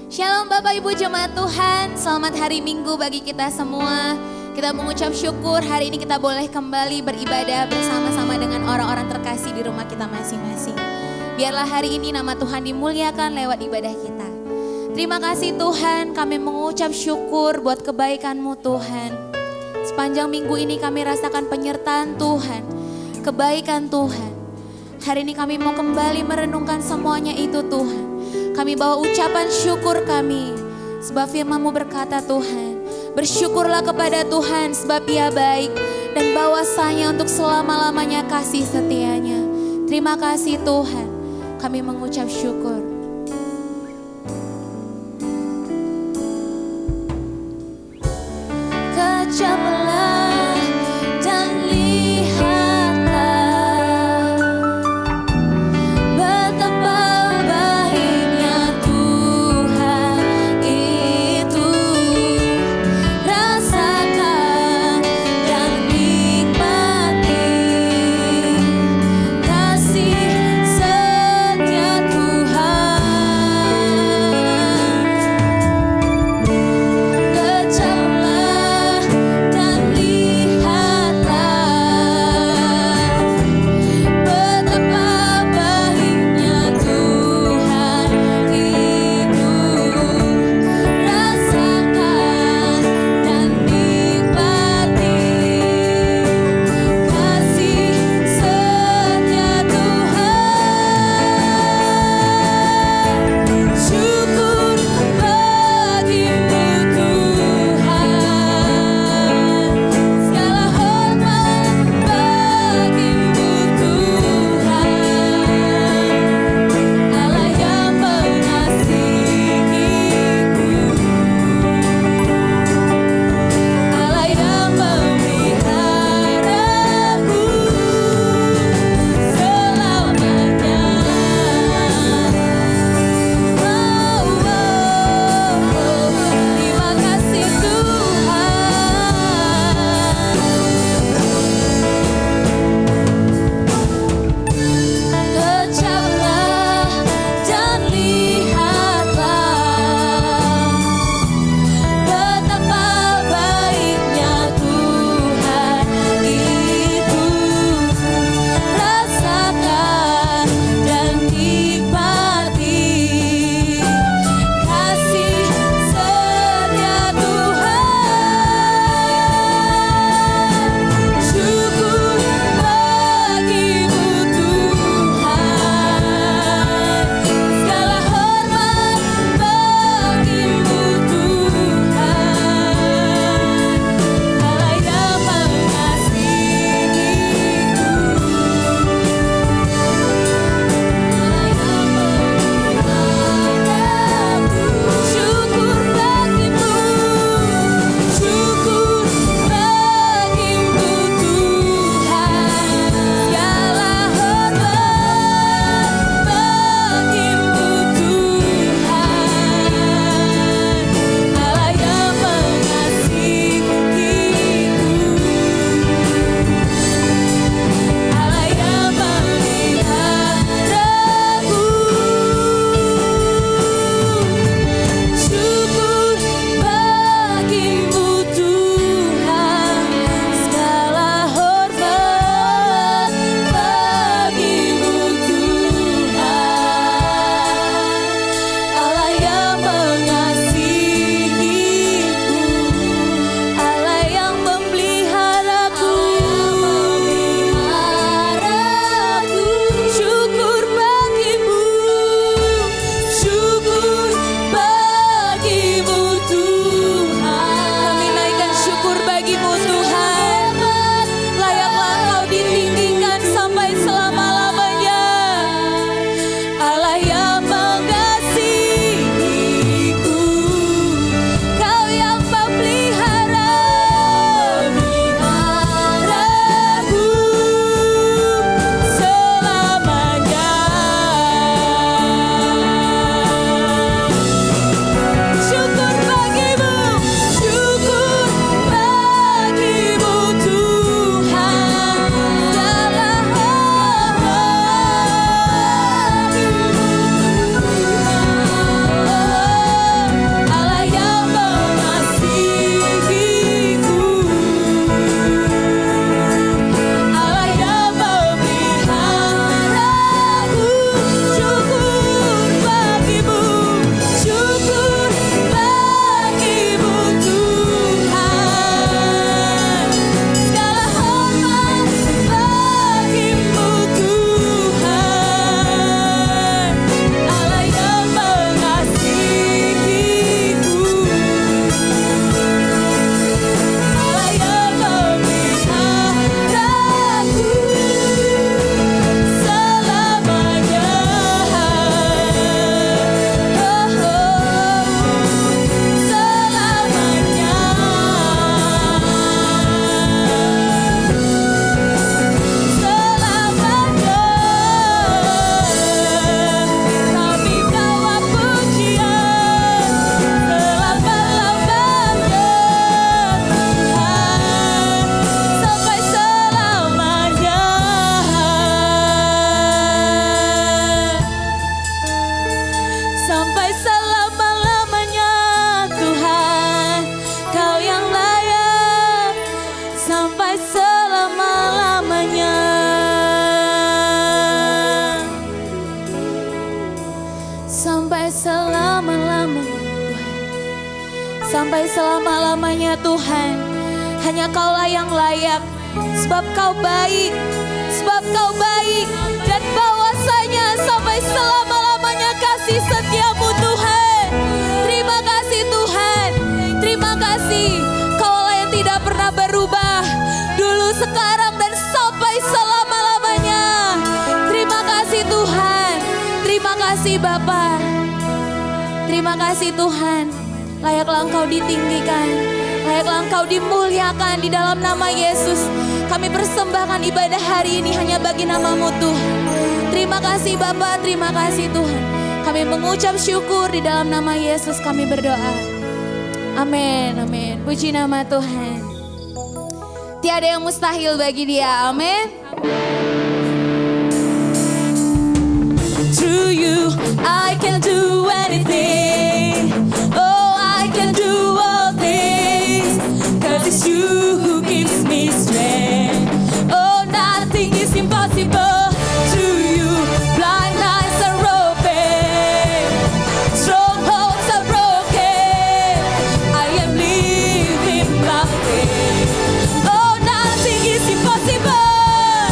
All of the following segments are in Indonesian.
Shalom Bapak Ibu Jemaat Tuhan, selamat hari Minggu bagi kita semua. Kita mengucap syukur hari ini kita boleh kembali beribadah bersama-sama dengan orang-orang terkasih di rumah kita masing-masing. Biarlah hari ini nama Tuhan dimuliakan lewat ibadah kita. Terima kasih Tuhan, kami mengucap syukur buat kebaikan-Mu Tuhan. Sepanjang minggu ini kami rasakan penyertaan Tuhan, kebaikan Tuhan. Hari ini kami mau kembali merenungkan semuanya itu Tuhan. Kami bawa ucapan syukur kami, sebab firman-Mu berkata Tuhan, bersyukurlah kepada Tuhan sebab Ia baik, dan bahwasanya untuk selama-lamanya kasih setianya. Terima kasih Tuhan, kami mengucap syukur. Kejamlah dan lihatlah betapa baiknya Tuhan itu. Rasakan dan nikmati kasih setia Tuhan. Kejamlah dan sampai selama-lamanya Tuhan. Hanya Kaulah yang layak, sebab Kau baik, dan bahwasanya sampai selama-lamanya kasih setiamu Tuhan. Terima kasih Tuhan, terima kasih. Kaulah yang tidak pernah berubah, dulu, sekarang, dan sampai selama-lamanya. Terima kasih Tuhan, terima kasih Bapa. Terima kasih Tuhan, layaklah Engkau ditinggikan, layaklah Engkau dimuliakan di dalam nama Yesus. Kami persembahkan ibadah hari ini hanya bagi nama-Mu Tuhan. Terima kasih Bapa, terima kasih Tuhan. Kami mengucap syukur di dalam nama Yesus kami berdoa. Amin, amin. Puji nama Tuhan. Tiada yang mustahil bagi Dia, amin. Through you I can do anything. Oh, I can do all things, 'cause it's you who gives me strength. Oh, nothing is impossible to you. Blind eyes are open, strongholds are broken. I am living by faith. Oh, nothing is impossible.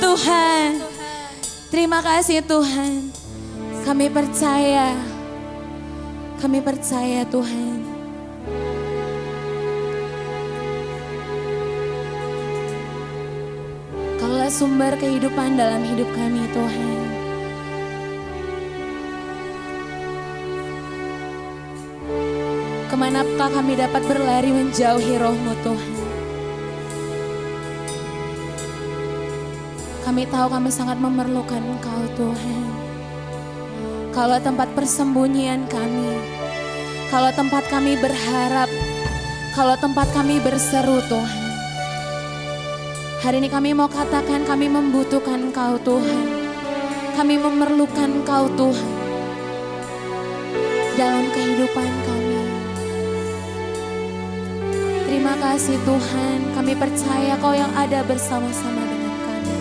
Tuhan. Terima kasih Tuhan. Kami percaya Tuhan. Kaulah sumber kehidupan dalam hidup kami Tuhan. Kemanapun kami dapat berlari menjauhi Roh-Mu Tuhan. Kami tahu kami sangat memerlukan Engkau Tuhan. Kalau tempat persembunyian kami, kalau tempat kami berharap, kalau tempat kami berseru Tuhan. Hari ini kami mau katakan kami membutuhkan Engkau Tuhan. Kami memerlukan Engkau Tuhan dalam kehidupan kami. Terima kasih Tuhan, kami percaya Kau yang ada bersama-sama dengan kami.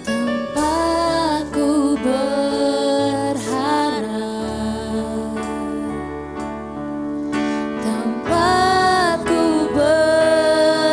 Tempatku berharap, tempatku berharap.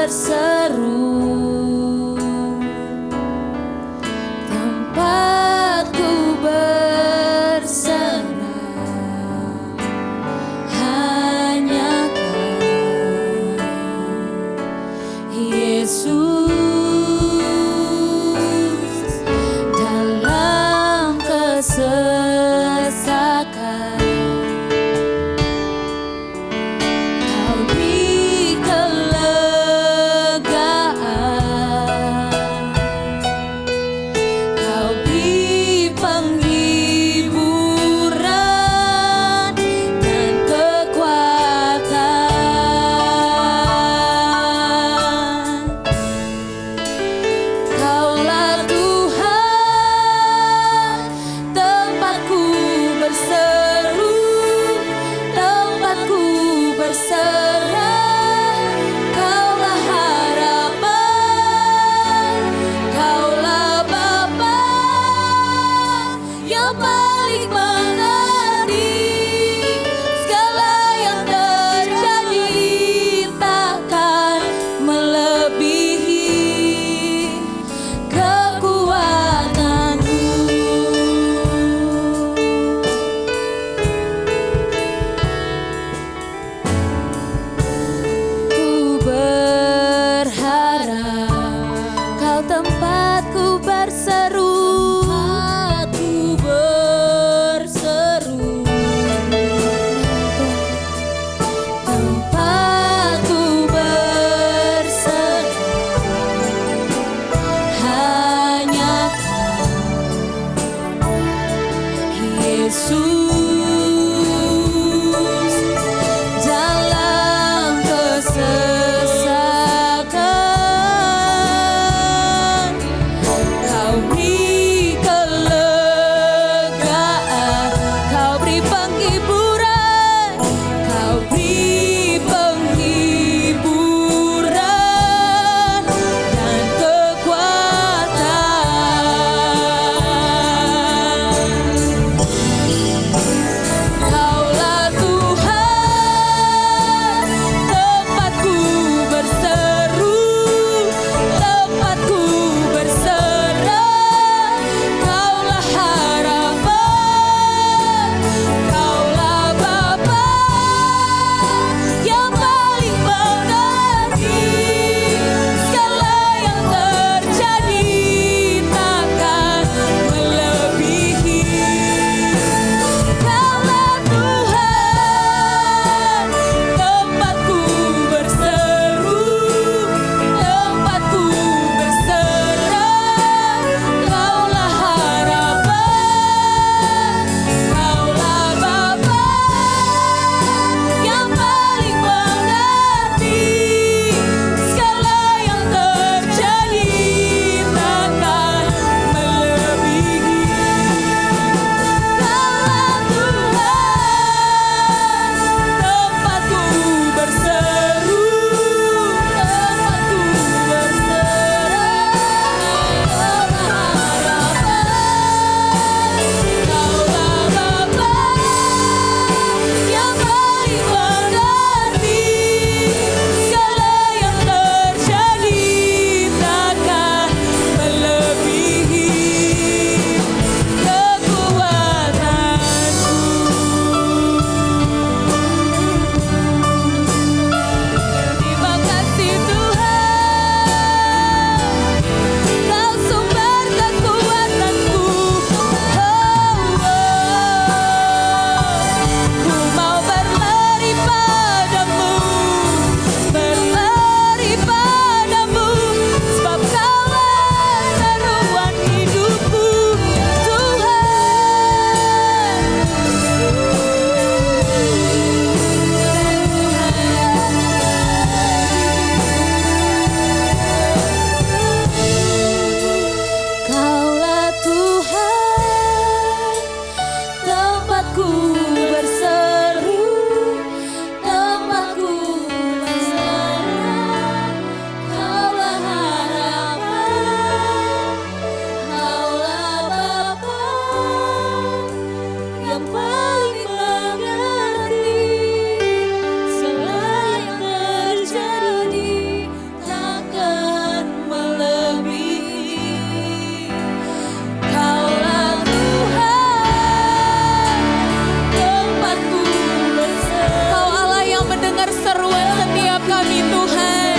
perseruan setiap kami Tuhan.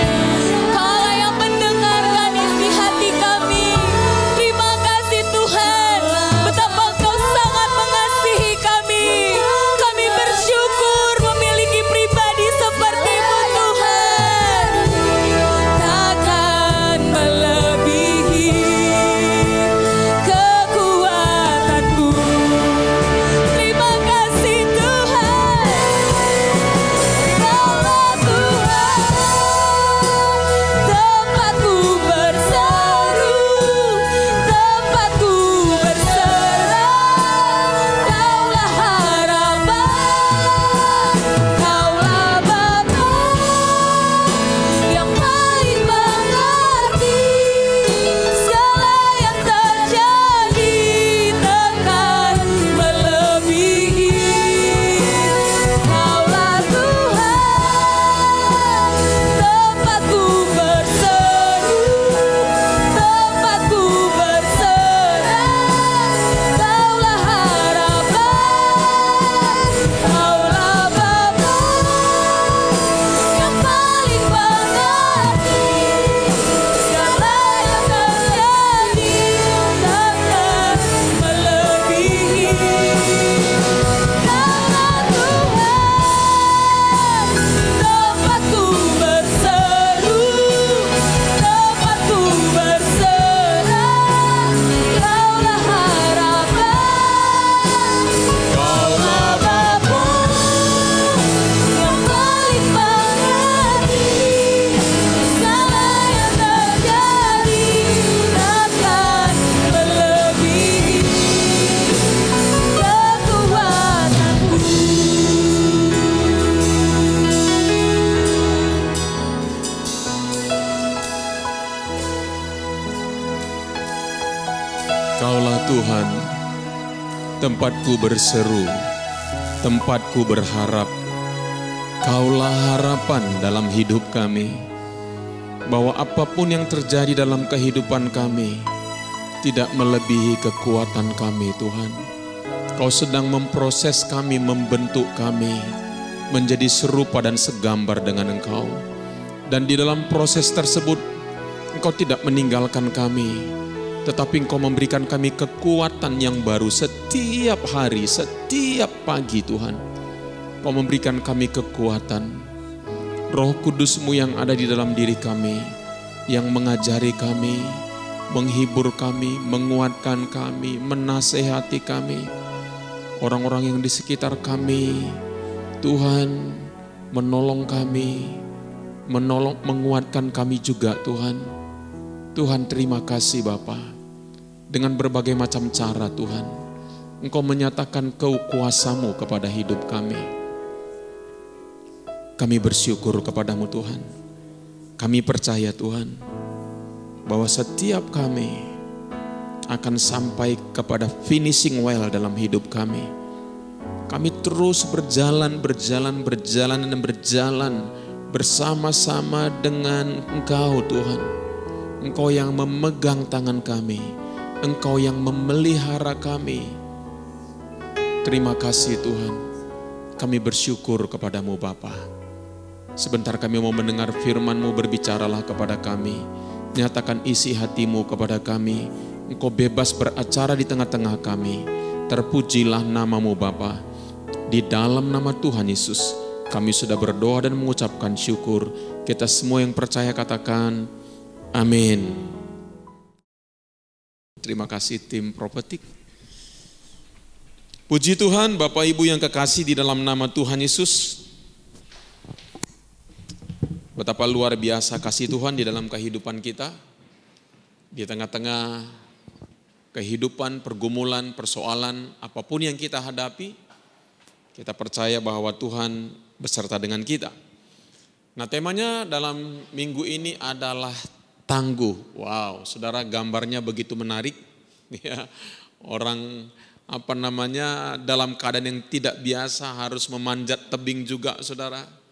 Kaulah yang mendengarkan isi hati kami. Terima kasih Tuhan, betapa Engkau sangat mengasihi kami. Kami bersyukur memiliki pribadi seperti-Mu Tuhan. Takkan melebihi kekuatanku. Terima kasih Tuhan. Kaulah Tuhan, tempatku berseru, tempatku berserah. Kaulah harapan, Kaulah Bapa yang paling mengerti segala yang terjadi. Takkan melebihi. Kaulah Tuhan, tempatku berseru, tempatku berserah. Kaulah harapan, Kaulah Bapa yang paling mengerti segala yang terjadi. Takkan melebihi. Kaulah Tuhan, tempatku berseru, tempatku berserah. Kaulah harapan, Kaulah Bapa yang paling mengerti segala yang terjadi. Takkan melebihi kekuatanku. Kaulah Tuhan, tempatku berseru, tempatku berharap. Kaulah harapan dalam hidup kami, bahwa apapun yang terjadi dalam kehidupan kami tidak melebihi kekuatan kami Tuhan. Kau sedang memproses kami, membentuk kami menjadi serupa dan segambar dengan Engkau. Dan di dalam proses tersebut Engkau tidak meninggalkan kami, tetapi Engkau memberikan kami kekuatan yang baru setiap hari, setiap pagi Tuhan. Kau memberikan kami kekuatan. Roh Kudus-Mu yang ada di dalam diri kami, yang mengajari kami, menghibur kami, menguatkan kami, menasehati kami. Orang-orang yang di sekitar kami, Tuhan, menolong kami, menguatkan kami juga Tuhan. Tuhan, terima kasih Bapa. Dengan berbagai macam cara Tuhan, Engkau menyatakan kuasa-Mu kepada hidup kami. Kami bersyukur kepadamu Tuhan. Kami percaya Tuhan, bahwa setiap kami akan sampai kepada finishing well dalam hidup kami. Kami terus berjalan bersama-sama dengan Engkau Tuhan. Engkau yang memegang tangan kami, Engkau yang memelihara kami. Terima kasih Tuhan. Kami bersyukur kepadamu Bapa. Sebentar kami mau mendengar firman-Mu, berbicaralah kepada kami. Nyatakan isi hati-Mu kepada kami. Engkau bebas beracara di tengah-tengah kami. Terpujilah nama-Mu Bapa. Di dalam nama Tuhan Yesus, kami sudah berdoa dan mengucapkan syukur. Kita semua yang percaya katakan, amin. Terima kasih tim Prophetic. Puji Tuhan, Bapak Ibu yang kekasih di dalam nama Tuhan Yesus. Betapa luar biasa kasih Tuhan di dalam kehidupan kita. Di tengah-tengah kehidupan, pergumulan, persoalan, apapun yang kita hadapi, kita percaya bahwa Tuhan beserta dengan kita. Nah, temanya dalam minggu ini adalah tangguh. Wow, saudara, gambarnya begitu menarik. Ya, orang dalam keadaan yang tidak biasa harus memanjat tebing juga, saudara.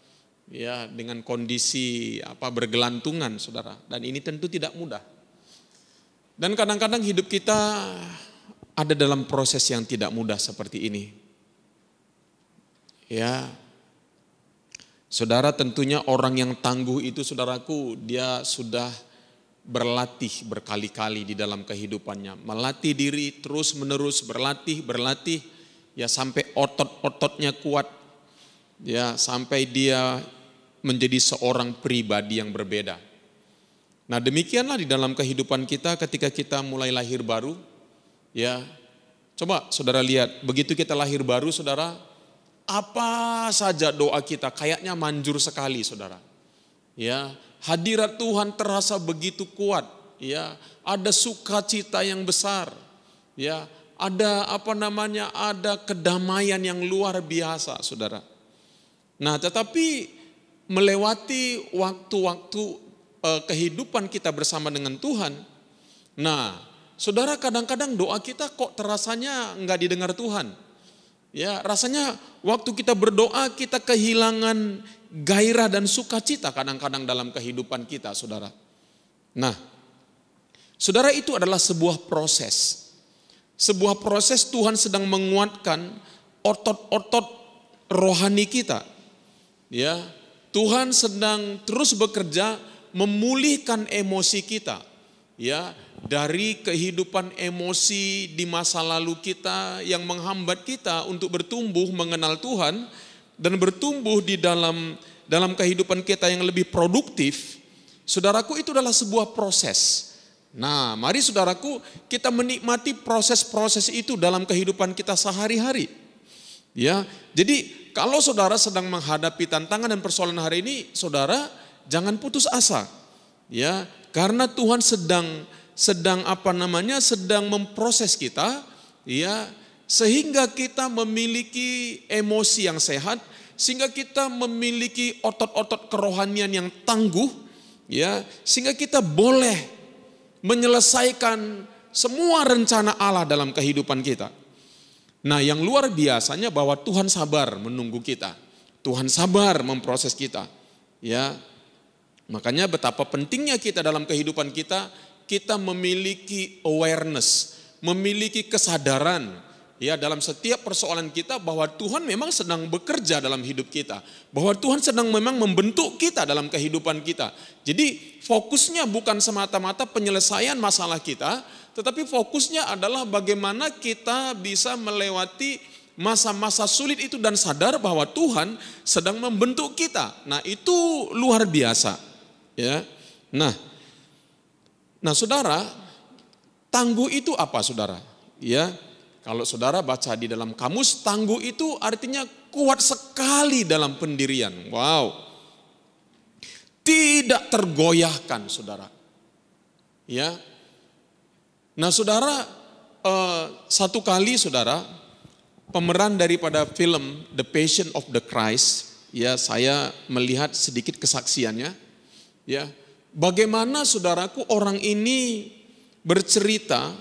Ya, dengan kondisi bergelantungan, saudara. Dan ini tentu tidak mudah. Dan kadang-kadang hidup kita ada dalam proses yang tidak mudah seperti ini. Ya, Saudara, tentunya orang yang tangguh itu saudaraku, dia sudah berlatih berkali-kali di dalam kehidupannya. Melatih diri terus menerus, berlatih, ya sampai otot-ototnya kuat. Ya sampai dia menjadi seorang pribadi yang berbeda. Nah demikianlah di dalam kehidupan kita ketika kita mulai lahir baru. Ya, coba saudara lihat, begitu kita lahir baru saudara, apa saja doa kita kayaknya manjur sekali saudara. Ya, hadirat Tuhan terasa begitu kuat. Ya, ada sukacita yang besar. Ya, ada ada kedamaian yang luar biasa saudara. Nah tetapi melewati waktu-waktu kehidupan kita bersama dengan Tuhan. Nah, saudara kadang-kadang doa kita kok terasanya enggak didengar Tuhan. Ya, rasanya waktu kita berdoa kita kehilangan gairah dan sukacita kadang-kadang dalam kehidupan kita, saudara. Nah, saudara itu adalah sebuah proses. Sebuah proses Tuhan sedang menguatkan otot-otot rohani kita. Ya, Tuhan sedang terus bekerja memulihkan emosi kita, ya, dari kehidupan emosi di masa lalu kita yang menghambat kita untuk bertumbuh mengenal Tuhan dan bertumbuh di dalam kehidupan kita yang lebih produktif. Saudaraku, itu adalah sebuah proses. Nah, mari saudaraku kita menikmati proses-proses itu dalam kehidupan kita sehari-hari. Ya, jadi kalau saudara sedang menghadapi tantangan dan persoalan hari ini, saudara jangan putus asa, ya, karena Tuhan sedang memproses kita, ya, sehingga kita memiliki emosi yang sehat, sehingga kita memiliki otot-otot kerohanian yang tangguh, ya, sehingga kita boleh menyelesaikan semua rencana Allah dalam kehidupan kita. Nah, yang luar biasanya bahwa Tuhan sabar menunggu kita, Tuhan sabar memproses kita, ya. Makanya betapa pentingnya kita dalam kehidupan kita, kita memiliki awareness, memiliki kesadaran, ya, dalam setiap persoalan kita bahwa Tuhan memang sedang bekerja dalam hidup kita, bahwa Tuhan sedang memang membentuk kita dalam kehidupan kita. Jadi fokusnya bukan semata-mata penyelesaian masalah kita, tetapi fokusnya adalah bagaimana kita bisa melewati masa-masa sulit itu dan sadar bahwa Tuhan sedang membentuk kita. Nah, itu luar biasa. Ya, nah saudara, tangguh itu apa saudara? Ya, kalau saudara baca di dalam kamus, tangguh itu artinya kuat sekali dalam pendirian. Wow, tidak tergoyahkan saudara. Ya, nah saudara, satu kali saudara, pemeran daripada film The Passion of the Christ, ya, saya melihat sedikit kesaksiannya. Ya, bagaimana saudaraku orang ini bercerita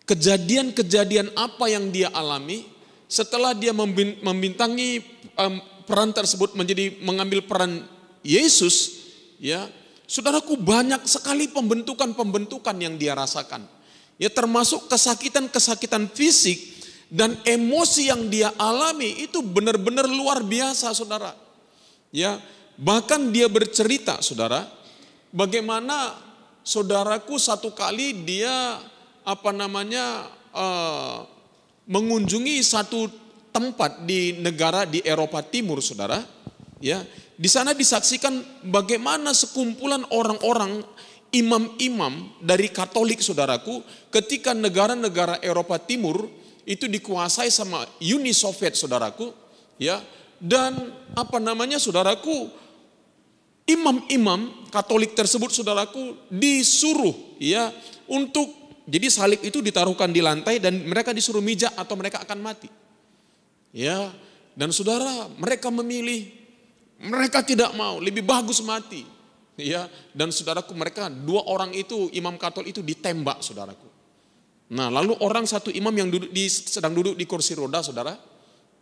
kejadian-kejadian apa yang dia alami setelah dia membintangi peran tersebut mengambil peran Yesus, ya. Saudaraku, banyak sekali pembentukan yang dia rasakan. Ya, termasuk kesakitan fisik dan emosi yang dia alami itu benar-benar luar biasa, saudara. Ya, bahkan dia bercerita, saudara, bagaimana saudaraku satu kali dia mengunjungi satu tempat di negara di Eropa Timur, saudara. Ya, di sana disaksikan bagaimana sekumpulan orang-orang imam-imam dari Katolik, saudaraku, ketika negara-negara Eropa Timur itu dikuasai sama Uni Soviet, saudaraku, ya. Dan saudaraku, imam-imam Katolik tersebut, saudaraku, disuruh, ya, untuk, jadi salib itu ditaruhkan di lantai dan mereka disuruh mijak atau mereka akan mati. Ya, dan saudara, mereka memilih, mereka tidak mau, lebih bagus mati. Ya, dan saudaraku, mereka 2 orang itu, imam Katolik itu ditembak, saudaraku. Nah, lalu satu imam yang sedang duduk di kursi roda, saudara,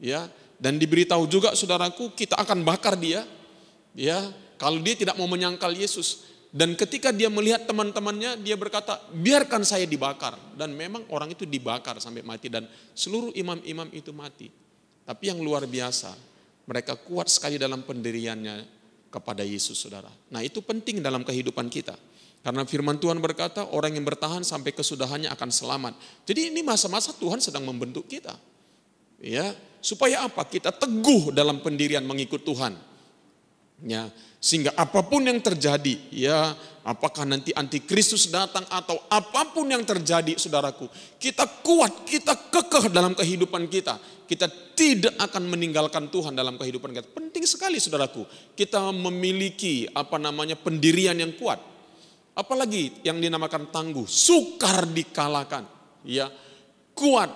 ya, dan diberitahu juga, saudaraku, kita akan bakar dia, ya, kalau dia tidak mau menyangkal Yesus. Dan ketika dia melihat teman-temannya, dia berkata, biarkan saya dibakar. Dan memang orang itu dibakar sampai mati dan seluruh imam-imam itu mati. Tapi yang luar biasa, Mereka kuat sekali dalam pendiriannya kepada Yesus, saudara. Nah, itu penting dalam kehidupan kita. Karena firman Tuhan berkata, orang yang bertahan sampai kesudahannya akan selamat. Jadi ini masa-masa Tuhan sedang membentuk kita. Ya, supaya apa? Kita teguh dalam pendirian mengikut Tuhan. Ya, sehingga apapun yang terjadi, ya, apakah nanti antikristus datang atau apapun yang terjadi, saudaraku, kita kuat, kita kekeh dalam kehidupan kita. Kita tidak akan meninggalkan Tuhan dalam kehidupan kita. Penting sekali, saudaraku, kita memiliki pendirian yang kuat. Apalagi yang dinamakan tangguh, sukar dikalahkan, ya, kuat,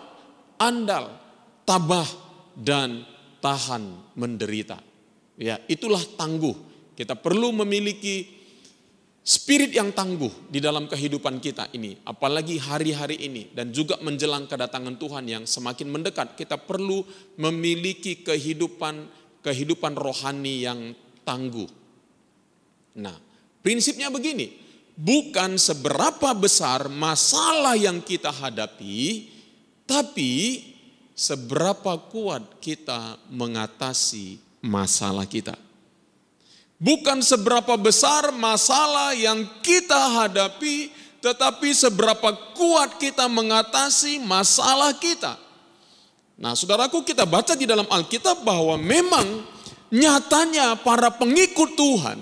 andal, tabah, dan tahan menderita. Ya, itulah tangguh. Kita perlu memiliki spirit yang tangguh di dalam kehidupan kita ini. Apalagi hari-hari ini dan juga menjelang kedatangan Tuhan yang semakin mendekat. Kita perlu memiliki kehidupan rohani yang tangguh. Nah, prinsipnya begini. Bukan seberapa besar masalah yang kita hadapi, tapi seberapa kuat kita mengatasi masalah kita. Bukan seberapa besar masalah yang kita hadapi, tetapi seberapa kuat kita mengatasi masalah kita. Nah, saudaraku, kita baca di dalam Alkitab bahwa memang nyatanya para pengikut Tuhan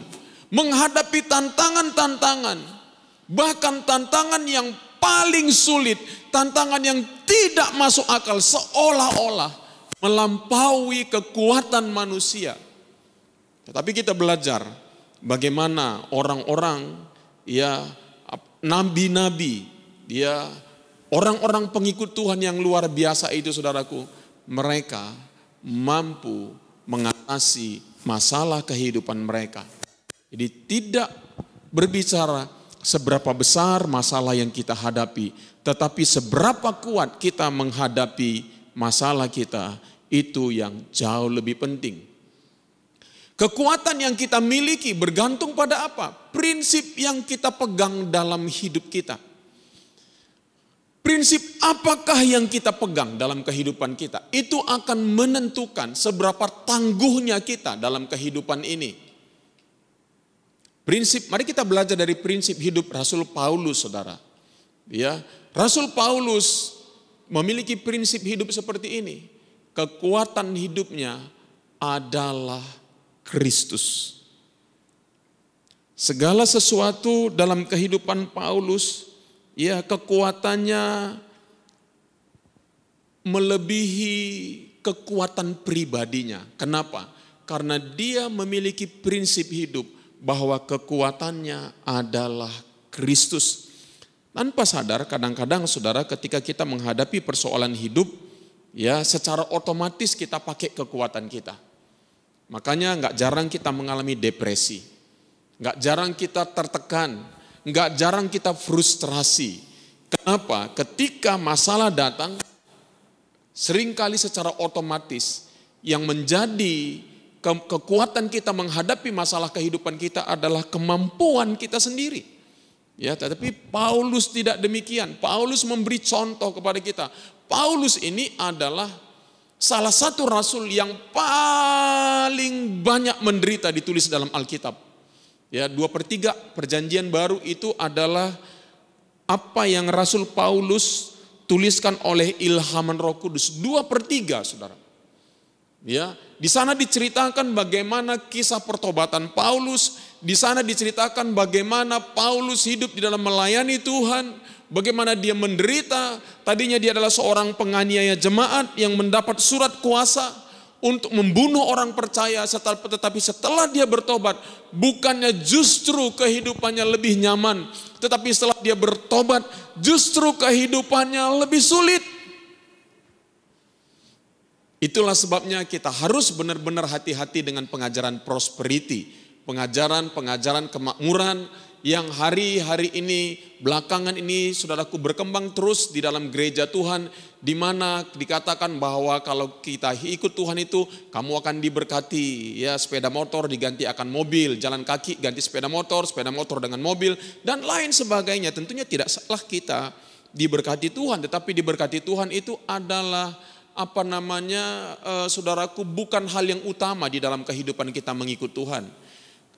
menghadapi tantangan-tantangan, bahkan tantangan yang paling sulit, tantangan yang tidak masuk akal, seolah-olah melampaui kekuatan manusia. Tetapi kita belajar bagaimana orang-orang, ya, nabi-nabi, ya, orang-orang pengikut Tuhan yang luar biasa itu, saudaraku, mereka mampu mengatasi masalah kehidupan mereka. Jadi tidak berbicara seberapa besar masalah yang kita hadapi, tetapi seberapa kuat kita menghadapi masalah kita, itu yang jauh lebih penting. Kekuatan yang kita miliki bergantung pada apa? Prinsip yang kita pegang dalam hidup kita. Prinsip apakah yang kita pegang dalam kehidupan kita? Itu akan menentukan seberapa tangguhnya kita dalam kehidupan ini. Mari kita belajar dari prinsip hidup Rasul Paulus, saudara. Ya, Rasul Paulus memiliki prinsip hidup seperti ini. Kekuatan hidupnya adalah Kristus. Segala sesuatu dalam kehidupan Paulus, ya, kekuatannya melebihi kekuatan pribadinya. Kenapa? Karena dia memiliki prinsip hidup bahwa kekuatannya adalah Kristus. Tanpa sadar kadang-kadang, saudara, ketika kita menghadapi persoalan hidup, ya, secara otomatis kita pakai kekuatan kita. Makanya enggak jarang kita mengalami depresi. Enggak jarang kita tertekan, enggak jarang kita frustrasi. Kenapa? Ketika masalah datang, seringkali secara otomatis yang menjadi kekuatan kita menghadapi masalah kehidupan kita adalah kemampuan kita sendiri. Ya, tetapi Paulus tidak demikian. Paulus memberi contoh kepada kita. Paulus ini adalah salah satu rasul yang paling banyak menderita ditulis dalam Alkitab. Ya, 2/3 perjanjian baru itu adalah apa yang Rasul Paulus tuliskan oleh ilhaman Roh Kudus. 2/3, saudara. Ya, di sana diceritakan bagaimana kisah pertobatan Paulus, di sana diceritakan bagaimana Paulus hidup di dalam melayani Tuhan, bagaimana dia menderita. Tadinya dia adalah seorang penganiaya jemaat yang mendapat surat kuasa untuk membunuh orang percaya, tetapi setelah dia bertobat, bukannya justru kehidupannya lebih nyaman, tetapi setelah dia bertobat, justru kehidupannya lebih sulit. Itulah sebabnya kita harus benar-benar hati-hati dengan pengajaran prosperity, pengajaran kemakmuran yang hari-hari ini, belakangan ini, saudaraku, berkembang terus di dalam gereja Tuhan, di mana dikatakan bahwa kalau kita ikut Tuhan itu, kamu akan diberkati, ya, sepeda motor diganti akan mobil, jalan kaki ganti sepeda motor dengan mobil, dan lain sebagainya. Tentunya tidak salah kita diberkati Tuhan, tetapi diberkati Tuhan itu adalah saudaraku, bukan hal yang utama di dalam kehidupan kita mengikut Tuhan.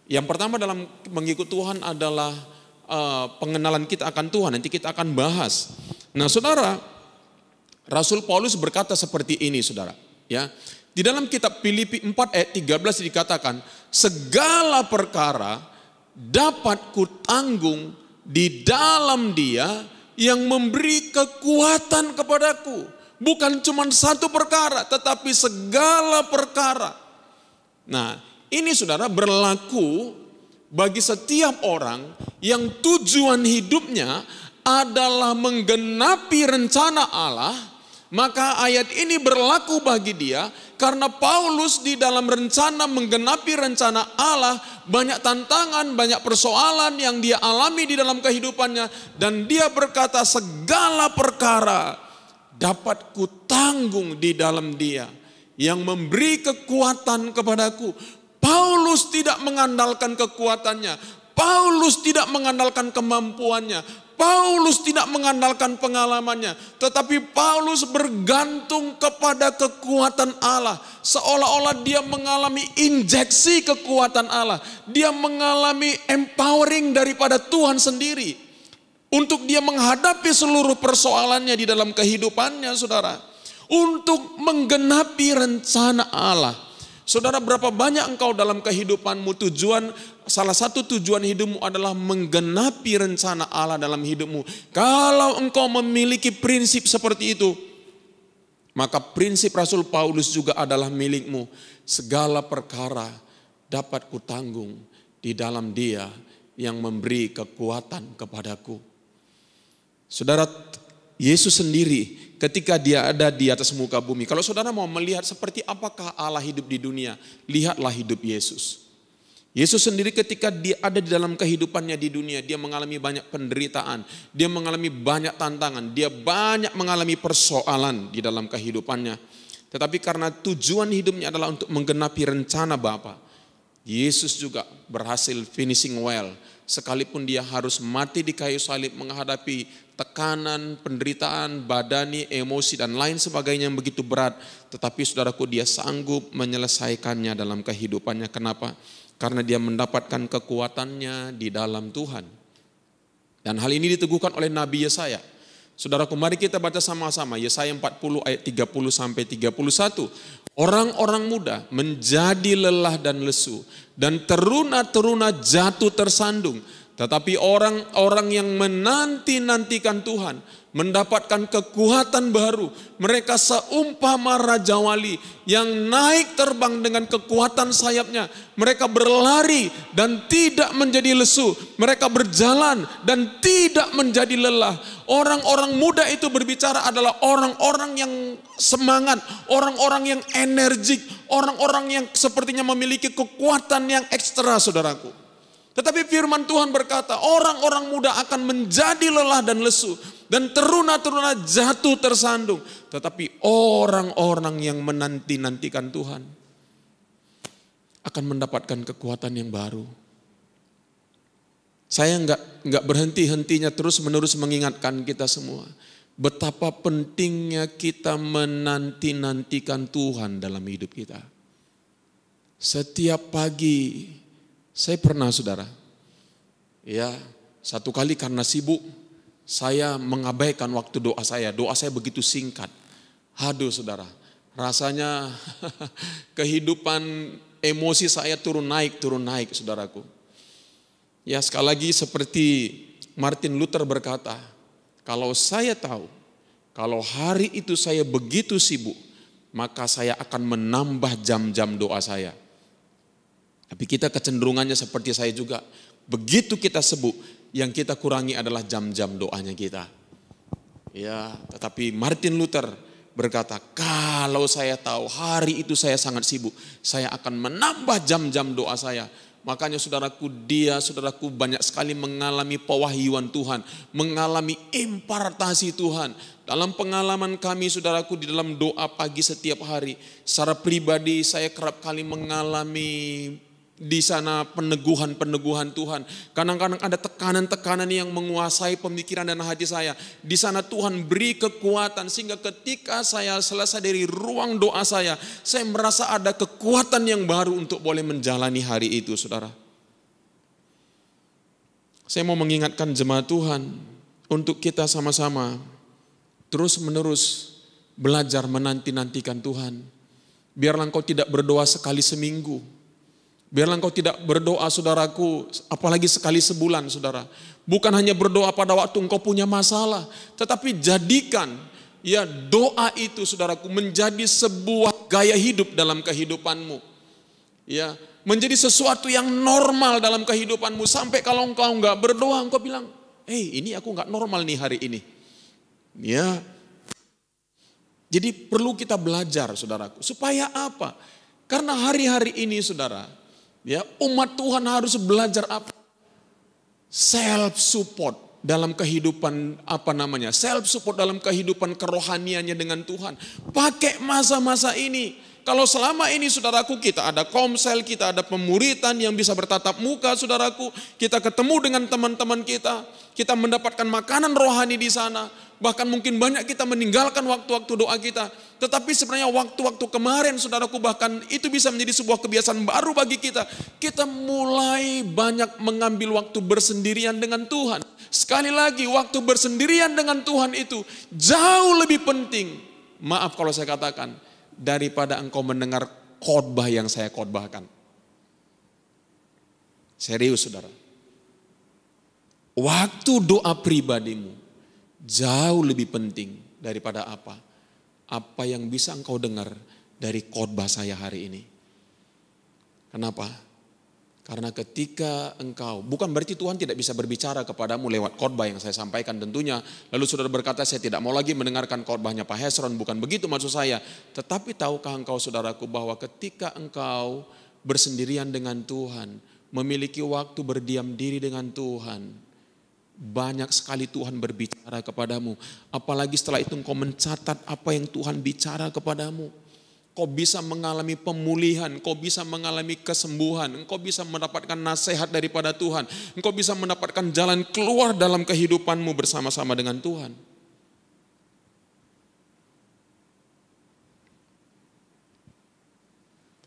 Yang pertama dalam mengikut Tuhan adalah pengenalan kita akan Tuhan. Nanti kita akan bahas. Nah, saudara, Rasul Paulus berkata seperti ini, saudara. Ya, di dalam kitab Filipi 4 ayat 13 dikatakan, segala perkara dapat kutanggung di dalam Dia yang memberi kekuatan kepadaku. Bukan cuma satu perkara, tetapi segala perkara. Nah, ini saudara berlaku bagi setiap orang yang tujuan hidupnya adalah menggenapi rencana Allah. Maka ayat ini berlaku bagi dia karena Paulus di dalam rencana menggenapi rencana Allah, banyak tantangan, banyak persoalan yang dia alami di dalam kehidupannya. Dan dia berkata, segala perkara dapat kutanggung di dalam Dia yang memberi kekuatan kepadaku. Paulus tidak mengandalkan kekuatannya, Paulus tidak mengandalkan kemampuannya, Paulus tidak mengandalkan pengalamannya, tetapi Paulus bergantung kepada kekuatan Allah. Seolah-olah dia mengalami injeksi kekuatan Allah. Dia mengalami empowering daripada Tuhan sendiri. Untuk dia menghadapi seluruh persoalannya di dalam kehidupannya, saudara. Untuk menggenapi rencana Allah. Saudara, berapa banyak engkau dalam kehidupanmu salah satu tujuan hidupmu adalah menggenapi rencana Allah dalam hidupmu. Kalau engkau memiliki prinsip seperti itu, maka prinsip Rasul Paulus juga adalah milikmu. Segala perkara dapat kutanggung di dalam Dia yang memberi kekuatan kepadaku. Saudara, Yesus sendiri ketika dia ada di atas muka bumi. Kalau saudara mau melihat seperti apakah Allah hidup di dunia, lihatlah hidup Yesus. Yesus sendiri ketika dia ada di dalam kehidupannya di dunia, dia mengalami banyak penderitaan, dia mengalami banyak tantangan, dia banyak mengalami persoalan di dalam kehidupannya. Tetapi karena tujuan hidupnya adalah untuk menggenapi rencana Bapa, Yesus juga berhasil finishing well. Sekalipun dia harus mati di kayu salib menghadapi tekanan, penderitaan, badani, emosi dan lain sebagainya yang begitu berat. Tetapi saudaraku, dia sanggup menyelesaikannya dalam kehidupannya. Kenapa? Karena dia mendapatkan kekuatannya di dalam Tuhan. Dan hal ini diteguhkan oleh Nabi Yesaya. Saudaraku, mari kita baca sama-sama Yesaya 40 ayat 30 sampai 31. Orang-orang muda menjadi lelah dan lesu, dan teruna-teruna jatuh tersandung. Tetapi orang-orang yang menanti-nantikan Tuhan mendapatkan kekuatan baru. Mereka seumpama Raja Wali yang naik terbang dengan kekuatan sayapnya. Mereka berlari dan tidak menjadi lesu. Mereka berjalan dan tidak menjadi lelah. Orang-orang muda itu berbicara adalah orang-orang yang semangat, orang-orang yang energik, orang-orang yang sepertinya memiliki kekuatan yang ekstra, saudaraku. Tetapi firman Tuhan berkata, orang-orang muda akan menjadi lelah dan lesu, dan teruna-teruna jatuh tersandung. Tetapi orang-orang yang menanti-nantikan Tuhan akan mendapatkan kekuatan yang baru. Saya enggak berhenti-hentinya terus-menerus mengingatkan kita semua. Betapa pentingnya kita menanti-nantikan Tuhan dalam hidup kita. Setiap pagi, saya pernah saudara, ya satu kali karena sibuk, saya mengabaikan waktu doa saya. Doa saya begitu singkat. Aduh saudara, rasanya kehidupan emosi saya turun naik saudaraku. Ya sekali lagi seperti Martin Luther berkata, kalau saya tahu, kalau hari itu saya begitu sibuk, maka saya akan menambah jam-jam doa saya. Tapi kita kecenderungannya seperti saya juga, begitu kita sibuk, yang kita kurangi adalah jam-jam doanya kita. Ya, tetapi Martin Luther berkata, kalau saya tahu hari itu saya sangat sibuk, saya akan menambah jam-jam doa saya. Makanya saudaraku banyak sekali mengalami pewahyuan Tuhan, mengalami impartasi Tuhan. Dalam pengalaman kami saudaraku di dalam doa pagi setiap hari, secara pribadi saya kerap kali mengalami Di sana peneguhan-peneguhan Tuhan. Kadang-kadang ada tekanan-tekanan yang menguasai pemikiran dan hati saya. Di sana Tuhan beri kekuatan sehingga ketika saya selesai dari ruang doa saya merasa ada kekuatan yang baru untuk boleh menjalani hari itu, saudara. Saya mau mengingatkan jemaat Tuhan untuk kita sama-sama terus-menerus belajar menanti-nantikan Tuhan. Biarlah engkau tidak berdoa sekali seminggu. Biarlah engkau tidak berdoa, saudaraku, apalagi sekali sebulan, saudara. Bukan hanya berdoa pada waktu engkau punya masalah, tetapi jadikan ya doa itu, saudaraku, menjadi sebuah gaya hidup dalam kehidupanmu. Ya, menjadi sesuatu yang normal dalam kehidupanmu sampai kalau engkau enggak berdoa, engkau bilang, ini aku enggak normal nih hari ini. Ya. Jadi perlu kita belajar, saudaraku. Supaya apa? Karena hari-hari ini, saudara, ya, umat Tuhan harus belajar apa? Self support dalam kehidupan self support dalam kehidupan kerohaniannya dengan Tuhan. Pakai masa-masa ini. Kalau selama ini, saudaraku, kita ada komsel, kita ada pemuritan yang bisa bertatap muka, saudaraku, kita ketemu dengan teman-teman kita mendapatkan makanan rohani di sana. Bahkan mungkin banyak kita meninggalkan waktu-waktu doa kita. Tetapi sebenarnya waktu-waktu kemarin, saudaraku, bahkan itu bisa menjadi sebuah kebiasaan baru bagi kita. Kita mulai banyak mengambil waktu bersendirian dengan Tuhan. Sekali lagi, waktu bersendirian dengan Tuhan itu jauh lebih penting. Maaf kalau saya katakan, daripada engkau mendengar khotbah yang saya khotbahkan. Serius, saudara. Waktu doa pribadimu jauh lebih penting daripada apa? Apa yang bisa engkau dengar dari khotbah saya hari ini. Kenapa? Karena ketika engkau, bukan berarti Tuhan tidak bisa berbicara kepadamu lewat khotbah yang saya sampaikan tentunya. Lalu saudara berkata, saya tidak mau lagi mendengarkan khotbahnya Pak Hesron, bukan begitu maksud saya. Tetapi tahukah engkau, saudaraku, bahwa ketika engkau bersendirian dengan Tuhan, memiliki waktu berdiam diri dengan Tuhan, banyak sekali Tuhan berbicara kepadamu. Apalagi setelah itu engkau mencatat apa yang Tuhan bicara kepadamu. Kau bisa mengalami pemulihan, kau bisa mengalami kesembuhan, engkau bisa mendapatkan nasihat daripada Tuhan. Engkau bisa mendapatkan jalan keluar dalam kehidupanmu bersama-sama dengan Tuhan.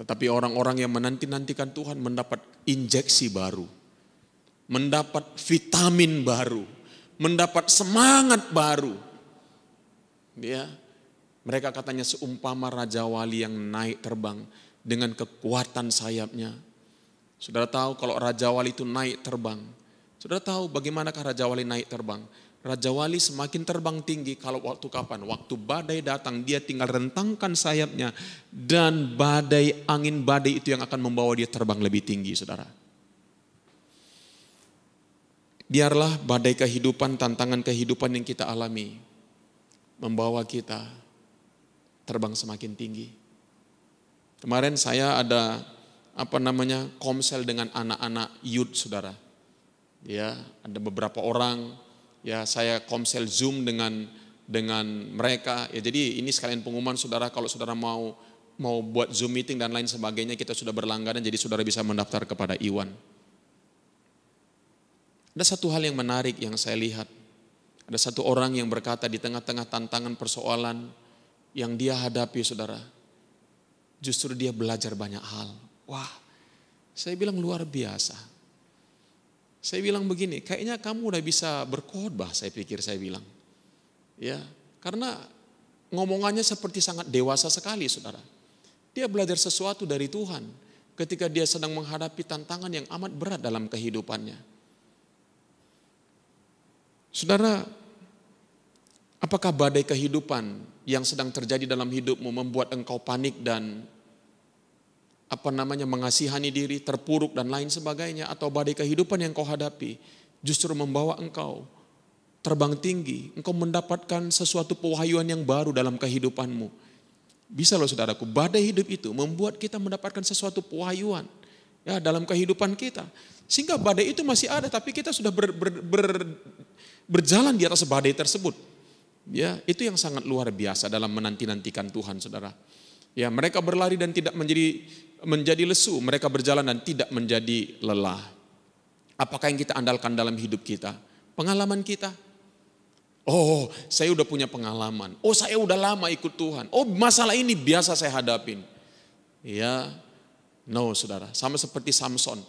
Tetapi orang-orang yang menanti-nantikan Tuhan mendapat injeksi baru. Mendapat vitamin baru, mendapat semangat baru. Ya, mereka katanya seumpama Raja Wali yang naik terbang dengan kekuatan sayapnya. Saudara tahu kalau Raja Wali itu naik terbang. Saudara tahu bagaimanakah Raja Wali naik terbang? Raja Wali semakin terbang tinggi kalau waktu kapan? Waktu badai datang dia tinggal rentangkan sayapnya. Dan angin badai itu yang akan membawa dia terbang lebih tinggi, saudara. Biarlah badai kehidupan, tantangan kehidupan yang kita alami membawa kita terbang semakin tinggi. Kemarin saya ada komsel dengan anak-anak youth, saudara. Ya, ada beberapa orang, ya saya komsel Zoom dengan mereka. Ya, jadi ini sekalian pengumuman, saudara, kalau saudara mau buat Zoom meeting dan lain sebagainya, kita sudah berlangganan, jadi saudara bisa mendaftar kepada Iwan. Ada satu hal yang menarik yang saya lihat. Ada satu orang yang berkata di tengah-tengah tantangan persoalan yang dia hadapi, saudara, justru dia belajar banyak hal. Wah, saya bilang luar biasa. Saya bilang begini, kayaknya kamu udah bisa berkhotbah, saya bilang. Ya, karena ngomongannya seperti sangat dewasa sekali, saudara. Dia belajar sesuatu dari Tuhan ketika dia sedang menghadapi tantangan yang amat berat dalam kehidupannya. Saudara, apakah badai kehidupan yang sedang terjadi dalam hidupmu membuat engkau panik dan mengasihani diri, terpuruk dan lain sebagainya, atau badai kehidupan yang kau hadapi justru membawa engkau terbang tinggi, engkau mendapatkan sesuatu pewahyuan yang baru dalam kehidupanmu. Bisa loh, saudaraku, badai hidup itu membuat kita mendapatkan sesuatu pewahyuan ya dalam kehidupan kita. Sehingga badai itu masih ada, tapi kita sudah berjalan di atas badai tersebut. Ya, itu yang sangat luar biasa dalam menanti-nantikan Tuhan, saudara. Ya, mereka berlari dan tidak menjadi menjadi lesu, mereka berjalan dan tidak menjadi lelah. Apakah yang kita andalkan dalam hidup kita? Pengalaman kita. Oh, saya udah punya pengalaman. Oh, saya udah lama ikut Tuhan. Oh, masalah ini biasa saya hadapin. Ya, no saudara, sama seperti Samson.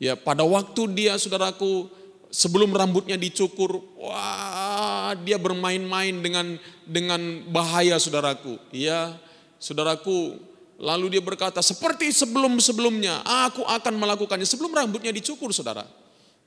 Ya, pada waktu dia, saudaraku, sebelum rambutnya dicukur, wah, dia bermain-main dengan bahaya, saudaraku. Ya, saudaraku, lalu dia berkata, seperti sebelum-sebelumnya, aku akan melakukannya. Sebelum rambutnya dicukur, saudara.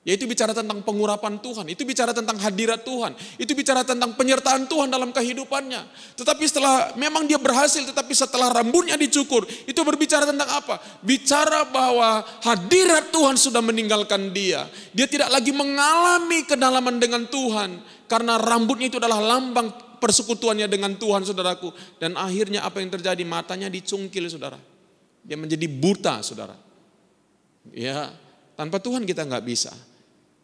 Yaitu bicara tentang pengurapan Tuhan, itu bicara tentang hadirat Tuhan, itu bicara tentang penyertaan Tuhan dalam kehidupannya. Tetapi setelah, memang dia berhasil, tetapi setelah rambutnya dicukur, itu berbicara tentang apa? Bicara bahwa hadirat Tuhan sudah meninggalkan dia. Dia tidak lagi mengalami kedalaman dengan Tuhan, karena rambutnya itu adalah lambang persekutuannya dengan Tuhan, saudaraku. Dan akhirnya apa yang terjadi? Matanya dicungkil, saudara. Dia menjadi buta, saudara. Ya, tanpa Tuhan kita nggak bisa.